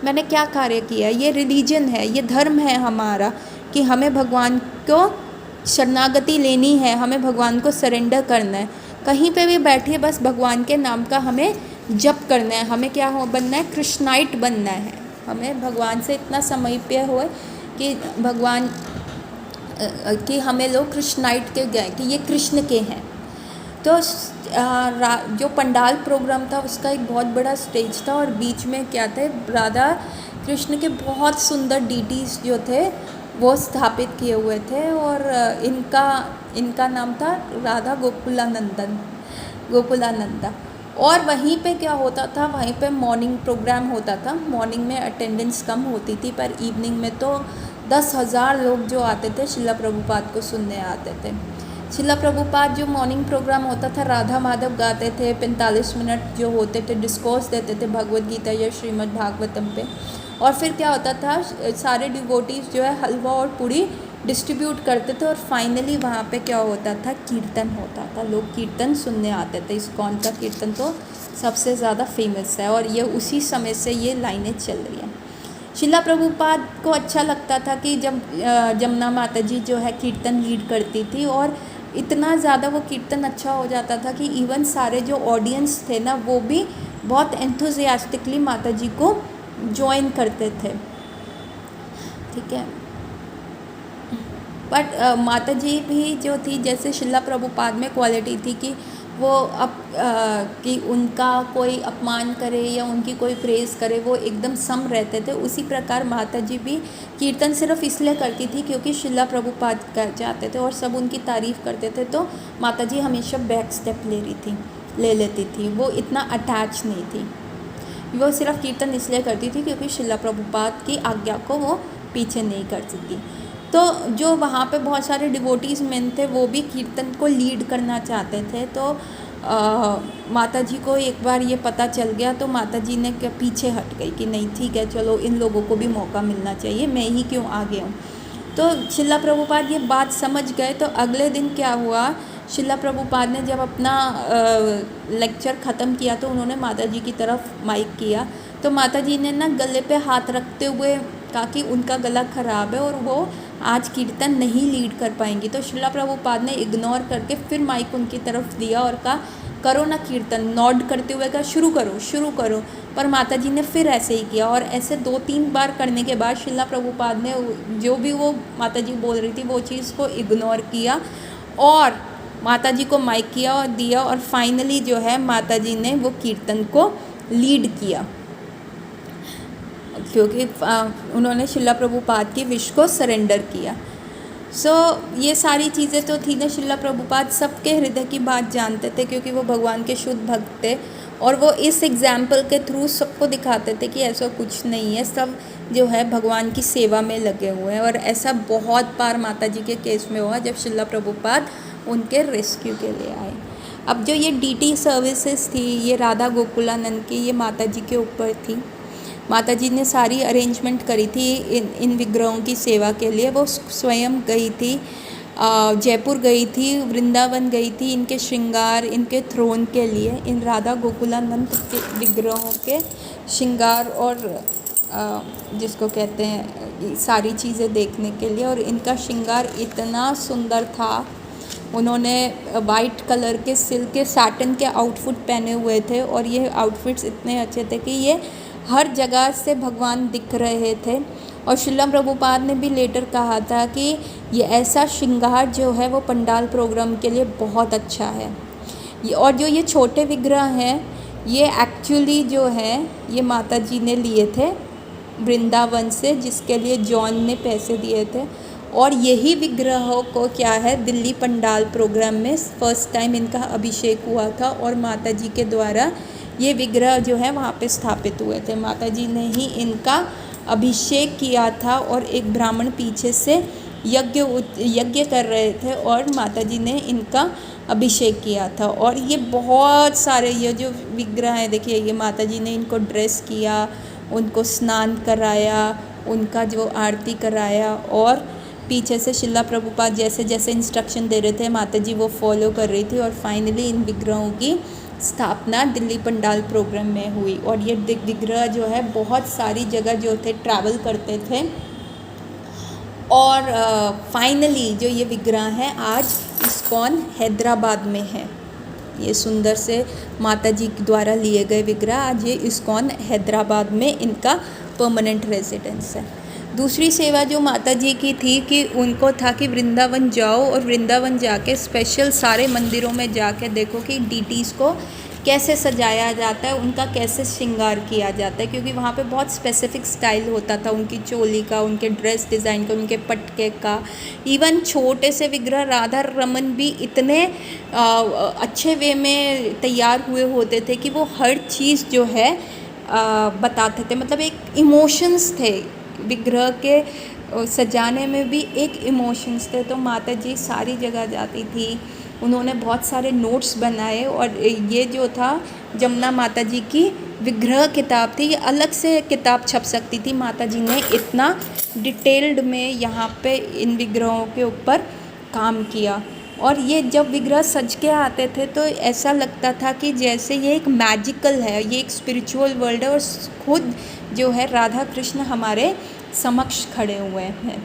मैंने क्या कार्य किया, ये रिलीजन है, ये धर्म है हमारा कि हमें भगवान को शरणागति लेनी है, हमें भगवान को सरेंडर करना है। कहीं पे भी बैठिए बस भगवान के नाम का हमें जप करना है, हमें क्या हो बनना है, कृष्णाइट बनना है। हमें भगवान से इतना समर्प्य हो कि भगवान कि हमें लोग कृष्णाइट के गए कि ये कृष्ण के हैं। तो जो पंडाल प्रोग्राम था उसका एक बहुत बड़ा स्टेज था, और बीच में क्या थे, राधा कृष्ण के बहुत सुंदर डीटीज जो थे वो स्थापित किए हुए थे, और इनका नाम था राधा गोकुलानंदा। और वहीं पे क्या होता था, वहीं पे मॉर्निंग प्रोग्राम होता था। मॉर्निंग में अटेंडेंस कम होती थी, पर इवनिंग में तो 10,000 लोग जो आते थे शिला प्रभुपाद को सुनने आते थे। शिला प्रभुपाद जो मॉर्निंग प्रोग्राम होता था राधा माधव गाते थे, 45 मिनट जो होते थे डिस्कोर्स देते थे भगवद गीता या श्रीमद् भागवतम पे। और फिर क्या होता था, सारे डिवोटीज जो है हलवा और पूड़ी डिस्ट्रीब्यूट करते थे, और फाइनली वहाँ पे क्या होता था, कीर्तन होता था। लोग कीर्तन सुनने आते थे। इस्कॉन का कीर्तन तो सबसे ज़्यादा फेमस है, और ये उसी समय से ये लाइनें चल रही हैं। शिला प्रभुपाद को अच्छा लगता था कि जब जमुना माता जी जो है कीर्तन लीड करती थी, और इतना ज़्यादा वो कीर्तन अच्छा हो जाता था कि इवन सारे जो ऑडियंस थे ना वो भी बहुत एंथुजियास्टिकली माता जी को ज्वाइन करते थे। ठीक है, बट माता जी भी जो थी, जैसे शिला प्रभुपाद में क्वालिटी थी कि वो कि उनका कोई अपमान करे या उनकी कोई प्रेज़ करे वो एकदम सम रहते थे, उसी प्रकार माता जी भी कीर्तन सिर्फ इसलिए करती थी क्योंकि शिला प्रभुपाद कर जाते थे और सब उनकी तारीफ़ करते थे, तो माता जी हमेशा बैक स्टेप ले लेती थी। वो इतना अटैच नहीं थी, वो सिर्फ कीर्तन इसलिए करती थी क्योंकि शिला प्रभुपाद की आज्ञा को वो पीछे नहीं कर सकती। तो जो वहाँ पे बहुत सारे डिवोटीज़ मेन थे वो भी कीर्तन को लीड करना चाहते थे। तो माता जी को एक बार ये पता चल गया, तो माता जी ने पीछे हट गई कि नहीं ठीक है, चलो इन लोगों को भी मौका मिलना चाहिए, मैं ही क्यों आगे हूँ। तो शिला प्रभुपाद ये बात समझ गए। तो अगले दिन क्या हुआ शिला प्रभुपाद ने जब अपना लेक्चर ख़त्म किया तो उन्होंने माता जी की तरफ माइक किया, तो माता जी ने ना गले पे हाथ रखते हुए कहा कि उनका गला ख़राब है और वो आज कीर्तन नहीं लीड कर पाएंगी। तो शिला प्रभुपाद ने इग्नोर करके फिर माइक उनकी तरफ दिया और कहा करो ना कीर्तन, नॉड करते हुए कहा शुरू करो शुरू करो। पर माता जी ने फिर ऐसे ही किया और ऐसे 2-3 बार करने के बाद शिला प्रभुपाद ने जो भी वो माता जी बोल रही थी वो चीज़ को इग्नोर किया और माता जी को माइक किया और दिया और फाइनली जो है माता जी ने वो कीर्तन को लीड किया, क्योंकि उन्होंने शिला प्रभुपाद की विश को सरेंडर किया। ये सारी चीज़ें तो थी ना, शिला प्रभुपाद सबके हृदय की बात जानते थे क्योंकि वो भगवान के शुद्ध भक्त थे और वो इस एग्जाम्पल के थ्रू सबको दिखाते थे कि ऐसा कुछ नहीं है, सब जो है भगवान की सेवा में लगे हुए हैं। और ऐसा बहुत बार माता जी के केस में हुआ जब शिला प्रभुपाद उनके रेस्क्यू के लिए आए। अब जो ये डीटी सर्विसेज थी ये राधा गोकुलानंद की, ये माता जी के ऊपर थी। माता जी ने सारी अरेंजमेंट करी थी इन विग्रहों की सेवा के लिए। वो स्वयं गई थी, जयपुर गई थी, वृंदावन गई थी इनके श्रृंगार, इनके थ्रोन के लिए, इन राधा गोकुलानंद के विग्रहों के श्रृंगार और जिसको कहते हैं सारी चीज़ें देखने के लिए। और इनका श्रृंगार इतना सुंदर था, उन्होंने वाइट कलर के सिल्क के सैटिन के आउटफिट पहने हुए थे और ये आउटफिट्स इतने अच्छे थे कि ये हर जगह से भगवान दिख रहे थे। और शिला प्रभुपाद ने भी लेटर कहा था कि ये ऐसा श्रृंगार जो है वो पंडाल प्रोग्राम के लिए बहुत अच्छा है। और जो ये छोटे विग्रह हैं ये एक्चुअली जो है ये माता जी ने लिए थे वृंदावन से, जिसके लिए जॉन ने पैसे दिए थे। और यही विग्रहों को क्या है दिल्ली पंडाल प्रोग्राम में फर्स्ट टाइम इनका अभिषेक हुआ था और माता जी के द्वारा ये विग्रह जो है वहाँ पे स्थापित हुए थे। माता जी ने ही इनका अभिषेक किया था और एक ब्राह्मण पीछे से यज्ञ कर रहे थे और माता जी ने इनका अभिषेक किया था। और ये बहुत सारे ये जो विग्रह हैं देखिए, ये माता जी ने इनको ड्रेस किया, उनको स्नान कराया, उनका जो आरती कराया और पीछे से शिला प्रभुपाद जैसे जैसे इंस्ट्रक्शन दे रहे थे माता जी वो फॉलो कर रही थी। और फाइनली इन विग्रहों की स्थापना दिल्ली पंडाल प्रोग्राम में हुई। और ये विग्रह जो है बहुत सारी जगह जो थे ट्रैवल करते थे और फाइनली जो ये विग्रह हैं आज इस्कॉन हैदराबाद में है। ये सुंदर से माता जी द्वारा लिए गए विग्रह आज ये इस्कॉन हैदराबाद में इनका परमानेंट रेजिडेंस है। दूसरी सेवा जो माता जी की थी कि उनको था कि वृंदावन जाओ और वृंदावन जाके स्पेशल सारे मंदिरों में जाके देखो कि डीटीज़ को कैसे सजाया जाता है, उनका कैसे श्रृंगार किया जाता है, क्योंकि वहाँ पे बहुत स्पेसिफिक स्टाइल होता था उनकी चोली का, उनके ड्रेस डिज़ाइन का, उनके पटके का। इवन छोटे से विग्रह राधा रमन भी इतने अच्छे वे में तैयार हुए होते थे कि वो हर चीज़ जो है बताते थे, मतलब एक इमोशंस थे विग्रह के सजाने में भी एक इमोशंस थे। तो माता जी सारी जगह जाती थी, उन्होंने बहुत सारे नोट्स बनाए और ये जो था जमुना माता जी की विग्रह किताब थी, ये अलग से किताब छप सकती थी। माता जी ने इतना डिटेल्ड में यहाँ पे इन विग्रहों के ऊपर काम किया। और ये जब विग्रह सज के आते थे तो ऐसा लगता था कि जैसे ये एक मैजिकल है, ये एक स्पिरिचुअल वर्ल्ड है और खुद जो है राधा कृष्ण हमारे समक्ष खड़े हुए हैं।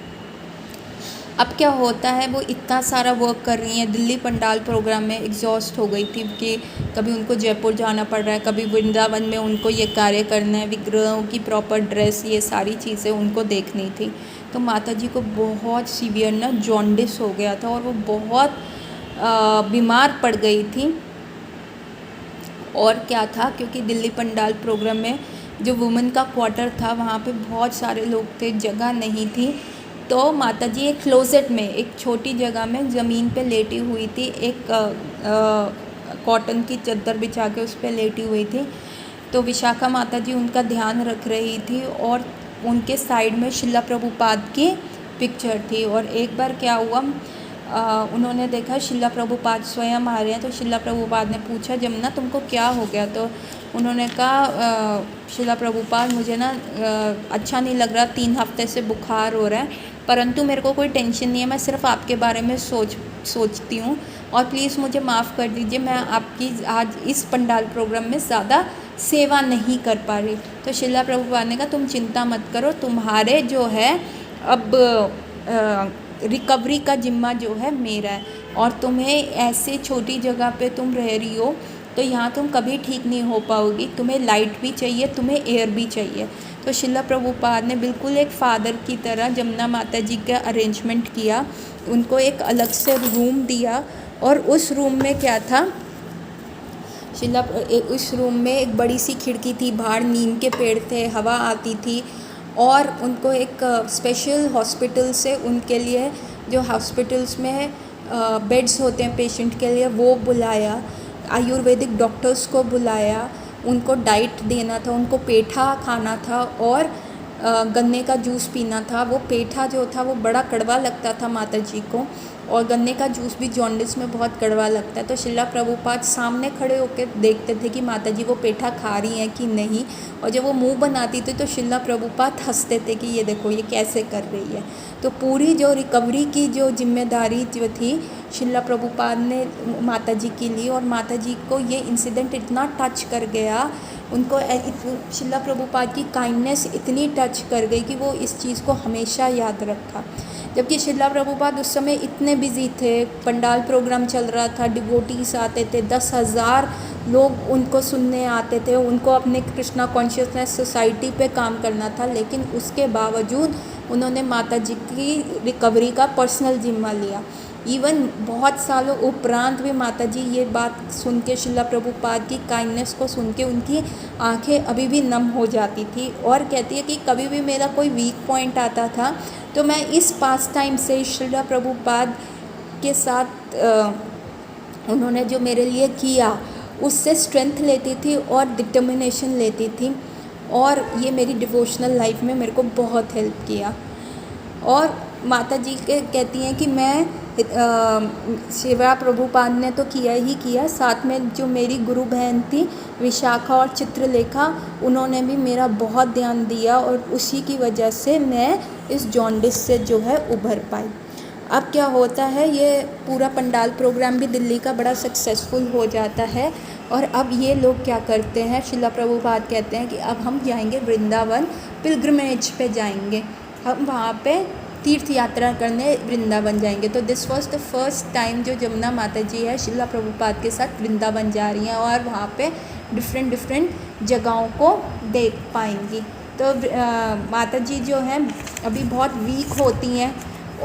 अब क्या होता है, वो इतना सारा वर्क कर रही हैं, दिल्ली पंडाल प्रोग्राम में एग्जॉस्ट हो गई थी कि कभी उनको जयपुर जाना पड़ रहा है, कभी वृंदावन में उनको ये कार्य करना है, विग्रहों की प्रॉपर ड्रेस, ये सारी चीज़ें उनको देखनी थी। तो माता जी को बहुत सीवियर ना जॉन्डिस हो गया था और वो बहुत बीमार पड़ गई थी। और क्या था, क्योंकि दिल्ली पंडाल प्रोग्राम में जो वुमेन का क्वार्टर था वहाँ पे बहुत सारे लोग थे, जगह नहीं थी। तो माता जी एक क्लोजेट में एक छोटी जगह में ज़मीन पे लेटी हुई थी, एक कॉटन की चादर बिछा के उस पर लेटी हुई थी। तो विशाखा माता जी उनका ध्यान रख रही थी और उनके साइड में शिला प्रभुपाद की पिक्चर थी। और एक बार क्या हुआ, उन्होंने देखा शिला प्रभुपाद स्वयं आ रहे हैं। तो शिला प्रभुपाद ने पूछा जमुना तुमको क्या हो गया? तो उन्होंने कहा शिला प्रभुपाद मुझे ना अच्छा नहीं लग रहा, 3 हफ्ते से बुखार हो रहा है, परंतु मेरे को कोई टेंशन नहीं है, मैं सिर्फ आपके बारे में सोचती हूँ। और प्लीज़ मुझे माफ़ कर दीजिए, मैं आपकी आज इस पंडाल प्रोग्राम में ज़्यादा सेवा नहीं कर पा रही। तो शिला प्रभुपाद ने कहा तुम चिंता मत करो, तुम्हारे जो है अब रिकवरी का जिम्मा जो है मेरा है, और तुम्हें ऐसे छोटी जगह पे तुम रह रही हो तो यहाँ तुम कभी ठीक नहीं हो पाओगी, तुम्हें लाइट भी चाहिए, तुम्हें एयर भी चाहिए। तो शिला प्रभुपाद ने बिल्कुल एक फ़ादर की तरह जमुना माता जी का अरेंजमेंट किया, उनको एक अलग से रूम दिया, और उस रूम में क्या था, उस रूम में एक बड़ी सी खिड़की थी, बाहर नीम के पेड़ थे, हवा आती थी, और उनको एक स्पेशल हॉस्पिटल से उनके लिए, जो हॉस्पिटल्स में बेड्स होते हैं पेशेंट के लिए, वो बुलाया, आयुर्वेदिक डॉक्टर्स को बुलाया, उनको डाइट देना था, उनको पेठा खाना था और गन्ने का जूस पीना था। वो पेठा जो था वो बड़ा कड़वा लगता था माता जी को, और गन्ने का जूस भी जॉन्डिस में बहुत कड़वा लगता है। तो शिला प्रभुपाद सामने खड़े होकर देखते थे कि माता जी वो पेठा खा रही हैं कि नहीं, और जब वो मुंह बनाती थी तो शिला प्रभुपाद हंसते थे कि ये देखो ये कैसे कर रही है। तो पूरी जो रिकवरी की जो जिम्मेदारी जो थी शिला प्रभुपाद ने माता जी की ली, और माता जी को ये इंसिडेंट इतना टच कर गया, उनको शिला प्रभुपाद की काइंडनेस इतनी टच कर गई कि वो इस चीज़ को हमेशा याद रखा। जबकि शिला प्रभुपाद उस समय इतने बिजी थे, पंडाल प्रोग्राम चल रहा था, डिवोटीज आते थे, 10,000 लोग उनको सुनने आते थे, उनको अपने कृष्णा कॉन्शियसनेस सोसाइटी पे काम करना था, लेकिन उसके बावजूद उन्होंने माता जी की रिकवरी का पर्सनल जिम्मा लिया। इवन बहुत सालों उपरांत भी माता जी ये बात सुन के, शिला प्रभुपाद की काइंडनेस को सुन के उनकी आंखें अभी भी नम हो जाती थी, और कहती है कि कभी भी मेरा कोई वीक पॉइंट आता था तो मैं इस पास टाइम से शिला प्रभुपाद के साथ उन्होंने जो मेरे लिए किया उससे स्ट्रेंथ लेती थी और डिटर्मिनेशन लेती थी, और ये मेरी डिवोशनल लाइफ में मेरे को बहुत हेल्प किया। और माता जी के कहती हैं कि मैं शिला प्रभुपाद ने तो किया ही किया, साथ में जो मेरी गुरु बहन थी विशाखा और चित्रलेखा, उन्होंने भी मेरा बहुत ध्यान दिया, और उसी की वजह से मैं इस जॉन्डिस से जो है उभर पाई। अब क्या होता है, ये पूरा पंडाल प्रोग्राम भी दिल्ली का बड़ा सक्सेसफुल हो जाता है, और अब ये लोग क्या करते हैं, शिला प्रभुपाद कहते हैं कि अब हम जाएंगे वृंदावन, पिलग्रिमेज पे जाएंगे, हम वहाँ पे तीर्थ यात्रा करने वृंदावन जाएंगे। तो this was the first time जो जमुना माता जी है शिला प्रभुपाद के साथ वृंदावन जा रही हैं, और वहाँ पे डिफरेंट जगहों को देख पाएंगी। तो माता जी जो हैं अभी बहुत वीक होती हैं,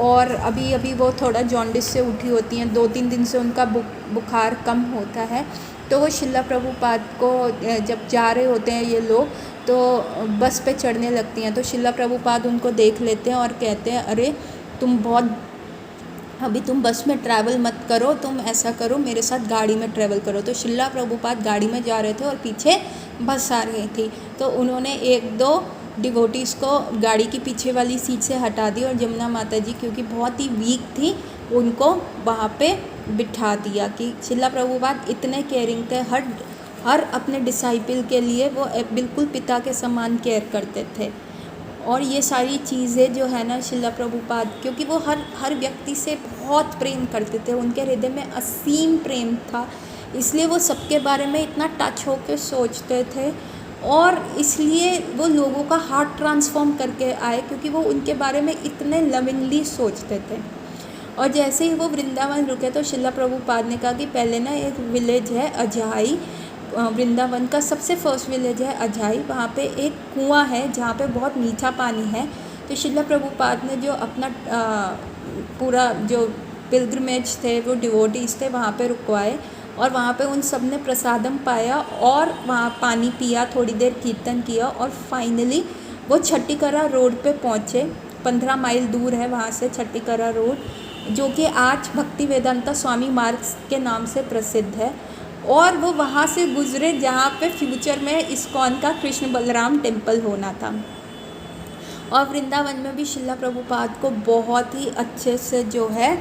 और अभी वो थोड़ा जॉन्डिस से उठी होती हैं, 2-3 दिन से उनका बुखार कम होता है। तो वो शिला प्रभुपाद को जब जा रहे होते हैं ये लोग, तो बस पे चढ़ने लगती हैं, तो शिला प्रभुपाद उनको देख लेते हैं और कहते हैं अरे अभी तुम बस में ट्रैवल मत करो, तुम ऐसा करो मेरे साथ गाड़ी में ट्रैवल करो। तो शिला प्रभुपाद गाड़ी में जा रहे थे और पीछे बस आ रही थी, तो उन्होंने 1-2 डिवोटीज़ को गाड़ी की पीछे वाली सीट से हटा दी, और जमुना माता जी क्योंकि बहुत ही वीक थी उनको वहाँ पे बिठा दिया। कि शिला प्रभुपाद इतने केयरिंग थे, हर अपने डिसाइपल के लिए वो बिल्कुल पिता के समान केयर करते थे। और ये सारी चीज़ें जो है ना शिला प्रभुपाद, क्योंकि वो हर व्यक्ति से बहुत प्रेम करते थे, उनके हृदय में असीम प्रेम था, इसलिए वो सबके बारे में इतना टच होकर सोचते थे, और इसलिए वो लोगों का हार्ट ट्रांसफॉर्म करके आए, क्योंकि वो उनके बारे में इतने लविंगली सोचते थे। और जैसे ही वो वृंदावन रुके तो शिला प्रभुपाद ने कहा कि पहले ना एक विलेज है अजाई, वृंदावन का सबसे फर्स्ट विलेज है अजाई, वहाँ पे एक कुआं है जहाँ पे बहुत मीठा पानी है। तो शिला प्रभुपाद ने जो अपना पूरा जो पिलग्रिमेज थे, वो डिवोटीज़ थे, वहाँ पे रुकवाए, और वहाँ पे उन सब ने प्रसादम पाया, और वहाँ पानी पिया, थोड़ी देर कीर्तन किया, और फाइनली वो छट्टीकरा रोड पे पहुँचे। 15 माइल दूर है वहाँ से छट्टीकरा रोड, जो कि आज भक्ति वेदांता स्वामी मार्ग के नाम से प्रसिद्ध है। और वो वहाँ से गुजरे जहाँ पे फ्यूचर में इस्कॉन का कृष्ण बलराम टेम्पल होना था। और वृंदावन में भी शिला प्रभुपाद को बहुत ही अच्छे से जो है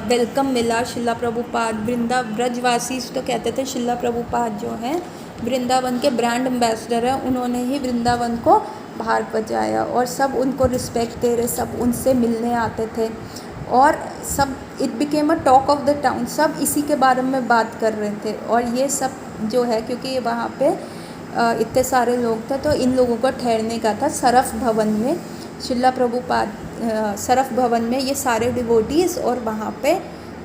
वेलकम मिला। शिला प्रभुपाद ब्रजवासी तो कहते थे शिला प्रभुपाद जो हैं वृंदावन के ब्रांड एम्बेसडर हैं, उन्होंने ही वृंदावन को बाहर पहुँचाया, और सब उनको रिस्पेक्ट दे रहे, सब उनसे मिलने आते थे। और सब it became a talk of the town, सब इसी के बारे में बात कर रहे थे। और ये सब जो है, क्योंकि वहाँ पे इतने सारे लोग थे, तो इन लोगों को ठहरने का था सरफ भवन में। शिला प्रभुपाद सरफ भवन में ये सारे डिवोटीज़ और वहाँ पे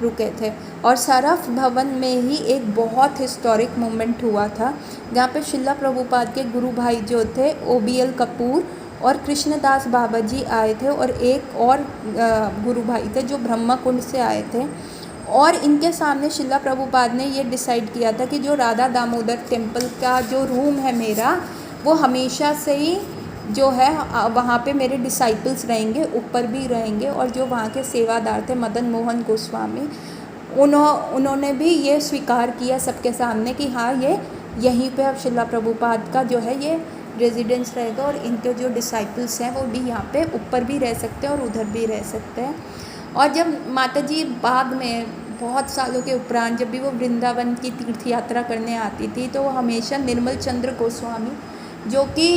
रुके थे। और सरफ भवन में ही एक बहुत हिस्टोरिक मोमेंट हुआ था, जहाँ पे शिला प्रभुपाद के गुरु भाई जो थे OBL कपूर और कृष्णदास बाबा जी आए थे, और एक और गुरु भाई थे जो ब्रह्मा कुंड से आए थे। और इनके सामने शिला प्रभुपाद ने ये डिसाइड किया था कि जो राधा दामोदर टेम्पल का जो रूम है मेरा, वो हमेशा से ही जो है वहाँ पे मेरे डिसाइपल्स रहेंगे, ऊपर भी रहेंगे। और जो वहाँ के सेवादार थे मदन मोहन गोस्वामी, उन्होंने भी ये स्वीकार किया सबके सामने कि हाँ, ये यहीं पे अब शिला प्रभुपाद का जो है ये रेजिडेंस रहेगा, और इनके जो डिसाइपल्स हैं वो भी यहाँ पे ऊपर भी रह सकते हैं और उधर भी रह सकते हैं। और जब माता जी बाद में बहुत सालों के उपरांत जब भी वो वृंदावन की तीर्थ यात्रा करने आती थी, तो वो हमेशा निर्मल चंद्र गोस्वामी, जो कि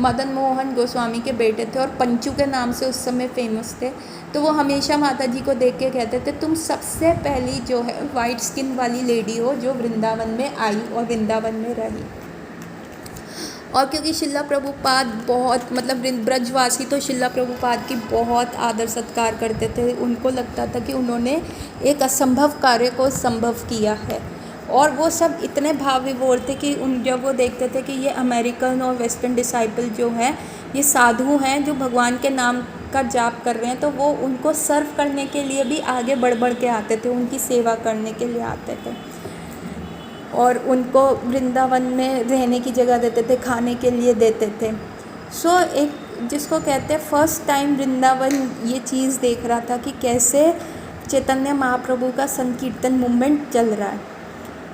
मदन मोहन गोस्वामी के बेटे थे और पंचू के नाम से उस समय फेमस थे, तो वो हमेशा माता जी को देख के कहते थे, तुम सबसे पहली जो है वाइट स्किन वाली लेडी हो जो वृंदावन में आई और वृंदावन में रही। और क्योंकि शिला प्रभुपाद बहुत मतलब ब्रजवासी तो शिला प्रभुपाद की बहुत आदर सत्कार करते थे, उनको लगता था कि उन्होंने एक असंभव कार्य को संभव किया है। और वो सब इतने भाव विभोर थे कि जब वो देखते थे कि ये अमेरिकन और वेस्टर्न डिसाइपल जो हैं, ये साधु हैं जो भगवान के नाम का जाप कर रहे हैं, तो वो उनको सर्व करने के लिए भी आगे बढ़ बढ़ के आते थे, उनकी सेवा करने के लिए आते थे। और उनको वृंदावन में रहने की जगह देते थे, खाने के लिए देते थे। सो एक जिसको कहते हैं फर्स्ट टाइम वृंदावन ये चीज़ देख रहा था कि कैसे चैतन्य महाप्रभु का संकीर्तन मूवमेंट चल रहा है।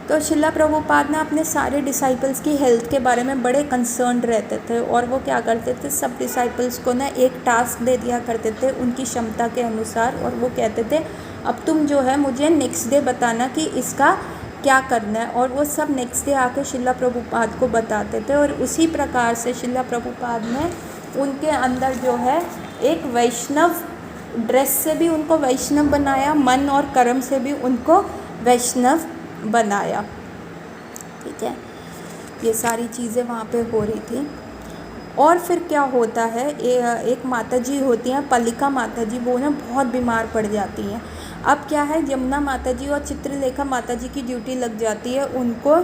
तो शिला प्रभुपाद ना अपने सारे डिसाइपल्स की हेल्थ के बारे में बड़े कंसर्न रहते थे, और वो क्या करते थे, सब डिसाइपल्स को ना एक टास्क दे दिया करते थे उनकी क्षमता के अनुसार, और वो कहते थे अब तुम जो है मुझे नेक्स्ट डे बताना कि इसका क्या करना है। और वो सब नेक्स्ट डे आके शिला प्रभुपाद को बताते थे, और उसी प्रकार से शिला प्रभुपाद ने उनके अंदर जो है एक वैष्णव ड्रेस से भी उनको वैष्णव बनाया, मन और कर्म से भी उनको वैष्णव बनाया। ठीक है, ये सारी चीज़ें वहाँ पे हो रही थी। और फिर क्या होता है, एक माता जी होती हैं पलिका माता जी, वो ना बहुत बीमार पड़ जाती हैं। अब क्या है, यमुना माता जी और चित्रलेखा माता जी की ड्यूटी लग जाती है उनको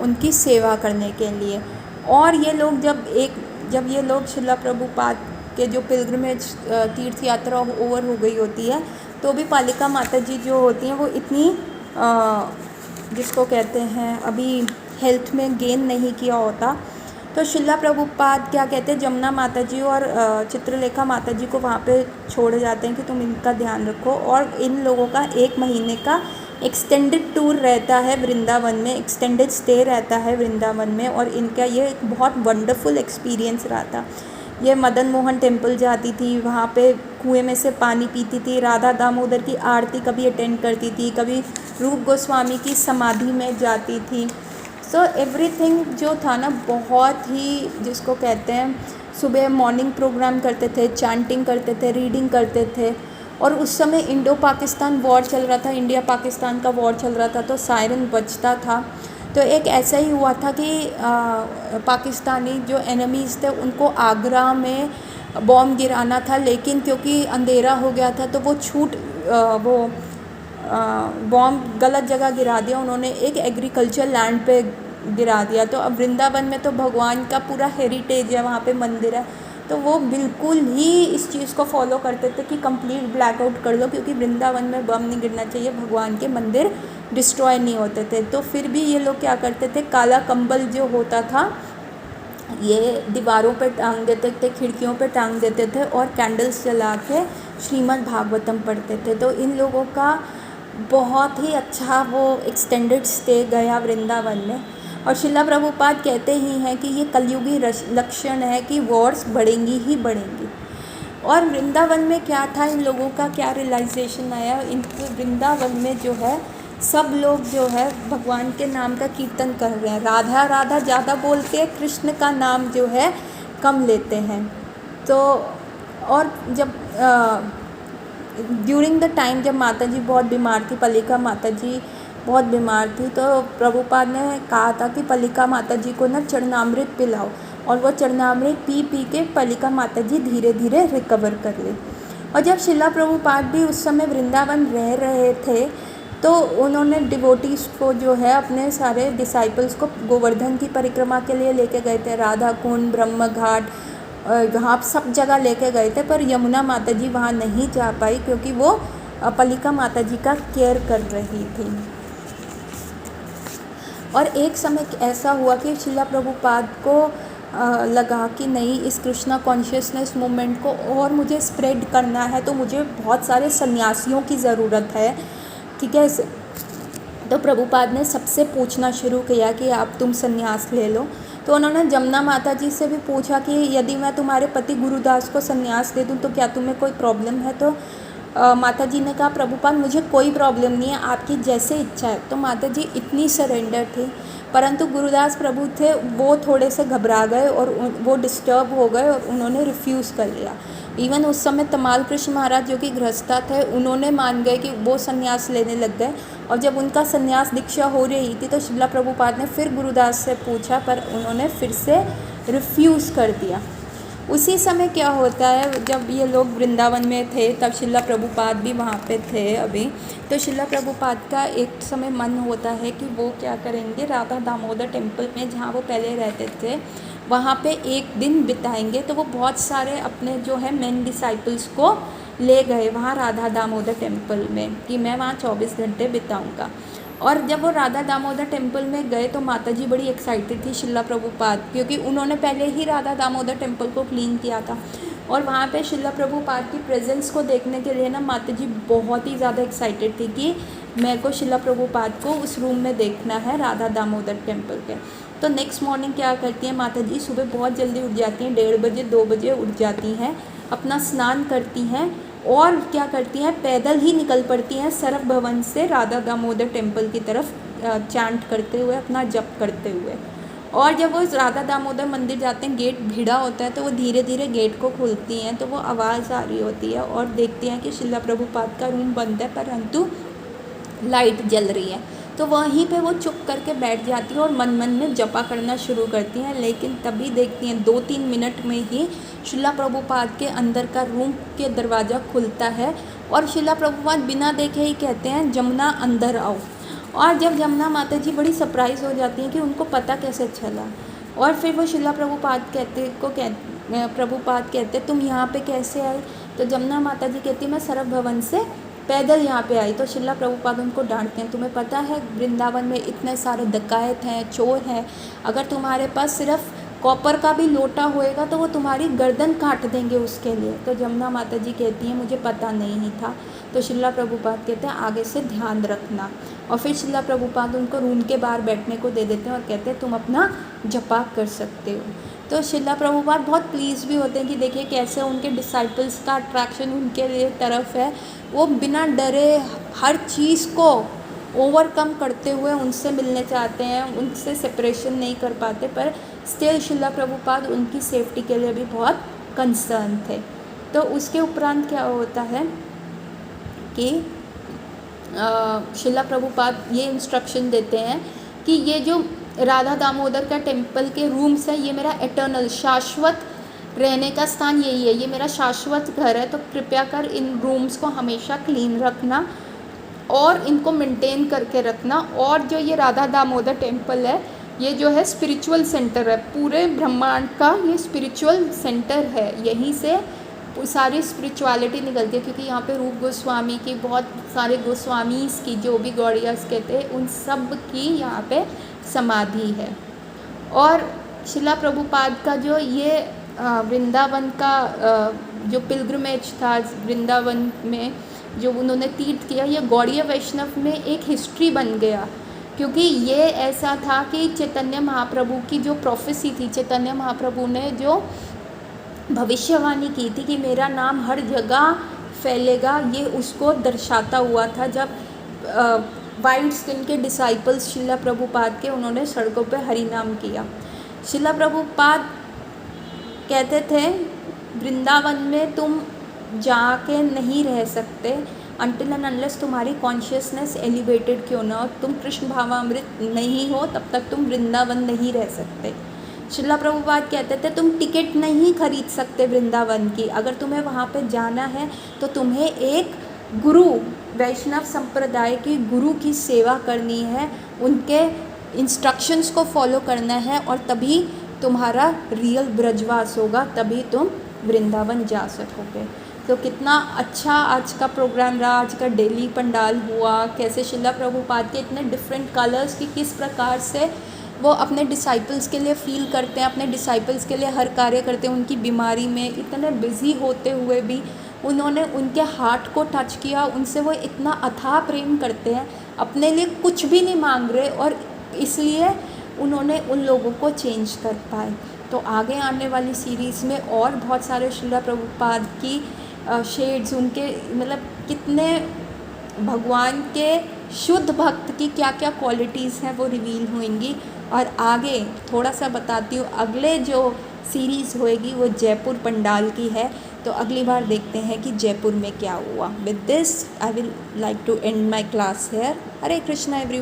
उनकी सेवा करने के लिए। और ये लोग जब ये लोग शिला प्रभुपाद के जो पिलग्रिमेज तीर्थ यात्रा ओवर हो गई होती है, तो भी पालिका माता जी जो होती हैं वो इतनी जिसको कहते हैं अभी हेल्थ में गेन नहीं किया होता, तो शिला प्रभुपाद क्या कहते हैं, जमुना माता जी और चित्रलेखा माता जी को वहाँ पे छोड़ जाते हैं कि तुम इनका ध्यान रखो। और इन लोगों का 1 महीने का एक्सटेंडेड टूर रहता है वृंदावन में, एक्सटेंडेड स्टे रहता है वृंदावन में, और इनका ये एक बहुत वंडरफुल एक्सपीरियंस रहा था। ये मदन मोहन टेम्पल जाती थी, वहाँ पे कुएं में से पानी पीती थी, राधा दामोदर की आरती कभी अटेंड करती थी, कभी रूप गोस्वामी की समाधि में जाती थी। सो एवरीथिंग जो था ना बहुत ही जिसको कहते हैं, सुबह मॉर्निंग प्रोग्राम करते थे, चैंटिंग करते थे, रीडिंग करते थे। और उस समय इंडो पाकिस्तान वॉर चल रहा था, इंडिया पाकिस्तान का वॉर चल रहा था, तो सायरन बजता था। तो एक ऐसा ही हुआ था कि पाकिस्तानी जो एनिमीज़ थे उनको आगरा में बॉम्ब गिराना था, लेकिन क्योंकि अंधेरा हो गया था तो वो बॉम्ब गलत जगह गिरा दिया उन्होंने, एक एग्रीकल्चर लैंड पे गिरा दिया। तो अब वृंदावन में तो भगवान का पूरा हेरिटेज है, वहाँ पे मंदिर है, तो वो बिल्कुल ही इस चीज़ को फॉलो करते थे कि कंप्लीट ब्लैकआउट कर लो, क्योंकि वृंदावन में बम नहीं गिरना चाहिए, भगवान के मंदिर डिस्ट्रॉय नहीं होते थे। तो फिर भी ये लोग क्या करते थे, काला कंबल जो होता था ये दीवारों पे टांग देते थे, खिड़कियों पे टांग देते थे, और कैंडल्स जला के श्रीमद् भागवतम पढ़ते थे। तो इन लोगों का बहुत ही अच्छा वो एक्सटेंडेड स्टे गया वृंदावन में। और शिला प्रभुपाद कहते ही हैं कि ये कलयुगी लक्षण है कि वॉर्स बढ़ेंगी ही बढ़ेंगी। और वृंदावन में क्या था, इन लोगों का क्या रियलाइजेशन आया, इनके वृंदावन में जो है सब लोग जो है भगवान के नाम का कीर्तन कर रहे हैं, राधा राधा ज़्यादा बोलते हैं, कृष्ण का नाम जो है कम लेते हैं। तो और जब ड्यूरिंग द टाइम जब माता जी बहुत बीमार थी, पलिका माता जी बहुत बीमार थी, तो प्रभुपाद ने कहा था कि पलिका माता जी को ना चरणामृत पिलाओ, और वो चरणामृत पी पी के पलिका माता जी धीरे धीरे रिकवर कर ली। और जब शिला प्रभुपाद भी उस समय वृंदावन रह रहे थे, तो उन्होंने डिवोटीज़ को जो है अपने सारे डिसाइपल्स को गोवर्धन की परिक्रमा के लिए लेके गए थे, राधा कुंड, ब्रह्म घाट, वहाँ सब जगह लेके गए थे। पर यमुना माता जी वहाँ नहीं जा पाई क्योंकि वो पलिका माता जी का केयर कर रही थी। और एक समय ऐसा हुआ कि शिला प्रभुपाद को लगा कि नहीं, इस कृष्णा कॉन्शियसनेस मूवमेंट को और मुझे स्प्रेड करना है, तो मुझे बहुत सारे सन्यासियों की ज़रूरत है, ठीक है। तो प्रभुपाद ने सबसे पूछना शुरू किया कि आप तुम सन्यास ले लो। तो उन्होंने जमुना माता जी से भी पूछा कि यदि मैं तुम्हारे पति गुरुदास को सन्यास दे दूं तो क्या तुम्हें कोई प्रॉब्लम है। तो माता जी ने कहा प्रभुपाद मुझे कोई प्रॉब्लम नहीं है, आपकी जैसे इच्छा है। तो माता जी इतनी सरेंडर थी, परंतु गुरुदास प्रभु थे वो थोड़े से घबरा गए और वो डिस्टर्ब हो गए और उन्होंने रिफ्यूज़ कर लिया। इवन उस समय तमाल कृष्ण महाराज जो कि गृहस्था थे, उन्होंने मान गए कि वो सन्यास लेने लग गए। और जब उनका सन्यास दीक्षा हो रही थी तो शिला प्रभुपाद ने फिर गुरुदास से पूछा, पर उन्होंने फिर से रिफ्यूज़ कर दिया। उसी समय क्या होता है, जब ये लोग वृंदावन में थे तब शिला प्रभुपाद भी वहाँ पे थे अभी। तो शिला प्रभुपाद का एक समय मन होता है कि वो क्या करेंगे, राधा दामोदर टेम्पल में जहाँ वो पहले रहते थे वहाँ पे एक दिन बिताएंगे। तो वो बहुत सारे अपने जो है मेन डिसाइपल्स को ले गए वहाँ राधा दामोदर टेम्पल में कि मैं वहाँ 24 घंटे बिताऊँगा। और जब वो राधा दामोदर टेम्पल में गए तो माता जी बड़ी एक्साइटेड थी शिला प्रभुपाद, क्योंकि उन्होंने पहले ही राधा दामोदर टेम्पल को क्लीन किया था। और वहाँ पे शिला प्रभुपाद की प्रेजेंस को देखने के लिए ना माता जी बहुत ही ज़्यादा एक्साइटेड थी कि मेरे को शिला प्रभुपाद को उस रूम में देखना है राधा दामोदर टेम्पल के। तो नेक्स्ट मॉर्निंग क्या करती हैं माता जी, सुबह बहुत जल्दी उठ जाती हैं, 1:30 बजे 2 बजे उठ जाती हैं, अपना स्नान करती हैं और क्या करती हैं, पैदल ही निकल पड़ती हैं सरव भवन से राधा दामोदर टेम्पल की तरफ, चैंट करते हुए, अपना जप करते हुए। और जब वो राधा दामोदर मंदिर जाते हैं, गेट भिड़ा होता है, तो वो धीरे धीरे गेट को खोलती हैं, तो वो आवाज़ आ रही होती है और देखती हैं कि शिला प्रभुपाद का रूम बंद है परंतु लाइट जल रही है। तो वहीं पे वो चुप करके बैठ जाती हैं और मन मन में जपा करना शुरू करती हैं। लेकिन तभी देखती हैं 2-3 मिनट में ही शिला प्रभुपाद के अंदर का रूम के दरवाज़ा खुलता है और शिला प्रभुपाद बिना देखे ही कहते हैं जमुना अंदर आओ। और जब जमुना माता जी बड़ी सरप्राइज़ हो जाती हैं कि उनको पता कैसे चला। और फिर वो शिला प्रभुपाद कहते तुम यहाँ पे कैसे आए। तो जमुना माता जी कहती मैं सरव भवन से पैदल यहाँ पे आई। तो शिला प्रभुपाद उनको डांटते हैं, तुम्हें पता है वृंदावन में इतने सारे डकैत हैं, चोर हैं, अगर तुम्हारे पास सिर्फ कॉपर का भी लोटा होएगा तो वो तुम्हारी गर्दन काट देंगे उसके लिए। तो जमुना माता जी कहती हैं मुझे पता नहीं था। तो शिला प्रभुपाद कहते हैं आगे से ध्यान रखना। और फिर शिला प्रभुपाद उनको रूम के बाहर बैठने को दे देते हैं और कहते हैं तुम अपना जपा कर सकते हो। तो शिला प्रभुपाद बहुत प्लीज़ भी होते हैं कि देखिए कैसे उनके डिसाइपल्स का अट्रैक्शन उनके लिए तरफ है। वो बिना डरे हर चीज़ को ओवरकम करते हुए उनसे मिलने चाहते हैं, उनसे सेपरेशन नहीं कर पाते, पर स्टिल शिला प्रभुपाद उनकी सेफ्टी के लिए भी बहुत कंसर्न थे। तो उसके उपरांत क्या होता है कि शिला प्रभुपाद ये इंस्ट्रक्शन देते हैं कि ये जो राधा दामोदर का टेम्पल के रूम्स है ये मेरा एटर्नल शाश्वत रहने का स्थान यही है, ये मेरा शाश्वत घर है। तो कृपया कर इन रूम्स को हमेशा क्लीन रखना और इनको मेंटेन करके रखना। और जो ये राधा दामोदर टेम्पल है ये जो है स्पिरिचुअल सेंटर है, पूरे ब्रह्मांड का ये स्पिरिचुअल सेंटर है, यहीं से सारी स्पिरिचुअलिटी निकलती है। क्योंकि यहाँ पे रूप गोस्वामी की, बहुत सारे गोस्वामीज़ की, जो भी गौड़ियास कहते हैं, उन सब की यहाँ पे समाधि है। और शिला प्रभुपाद का जो ये वृंदावन का जो पिलग्रिमेज था, वृंदावन में जो उन्होंने तीर्थ किया, ये गौड़ीय वैष्णव में एक हिस्ट्री बन गया। क्योंकि ये ऐसा था कि चैतन्य महाप्रभु की जो प्रोफेसी थी, चैतन्य महाप्रभु ने जो भविष्यवाणी की थी कि मेरा नाम हर जगह फैलेगा, ये उसको दर्शाता हुआ था जब वाइट स्किन के डिसाइपल्स शिला प्रभुपाद के उन्होंने सड़कों पे हरि नाम किया। शिला प्रभुपाद कहते थे वृंदावन में तुम जाके नहीं रह सकते अनटिल एंड अनलेस तुम्हारी कॉन्शियसनेस एलिवेटेड क्यों ना हो, तुम कृष्ण भावामृत नहीं हो तब तक तुम वृंदावन नहीं रह सकते। श्रीला प्रभुपाद कहते थे तुम टिकट नहीं खरीद सकते वृंदावन की, अगर तुम्हें वहाँ पे जाना है तो तुम्हें एक गुरु, वैष्णव संप्रदाय के गुरु की सेवा करनी है, उनके इंस्ट्रक्शंस को फॉलो करना है और तभी तुम्हारा रियल ब्रजवास होगा, तभी तुम वृंदावन जा सकोगे। तो कितना अच्छा आज का प्रोग्राम रहा, आज का डेली पंडाल हुआ, कैसे श्रीला प्रभुपाद के इतने डिफरेंट कलर्स की किस प्रकार से वो अपने डिसाइपल्स के लिए फ़ील करते हैं, अपने डिसाइपल्स के लिए हर कार्य करते हैं। उनकी बीमारी में इतने बिज़ी होते हुए भी उन्होंने उनके हार्ट को टच किया, उनसे वो इतना अथाह प्रेम करते हैं, अपने लिए कुछ भी नहीं मांग रहे और इसलिए उन्होंने उन लोगों को चेंज कर पाए। तो आगे आने वाली सीरीज़ में और बहुत सारे श्रीला प्रभुपाद की शेड्स, उनके मतलब कितने भगवान के शुद्ध भक्त की क्या क्या क्वालिटीज़ हैं वो रिवील होंगी। और आगे थोड़ा सा बताती हूँ, अगले जो सीरीज़ होएगी वो जयपुर पंडाल की है, तो अगली बार देखते हैं कि जयपुर में क्या हुआ। With this I will like to end my class here. Hare Krishna everyone.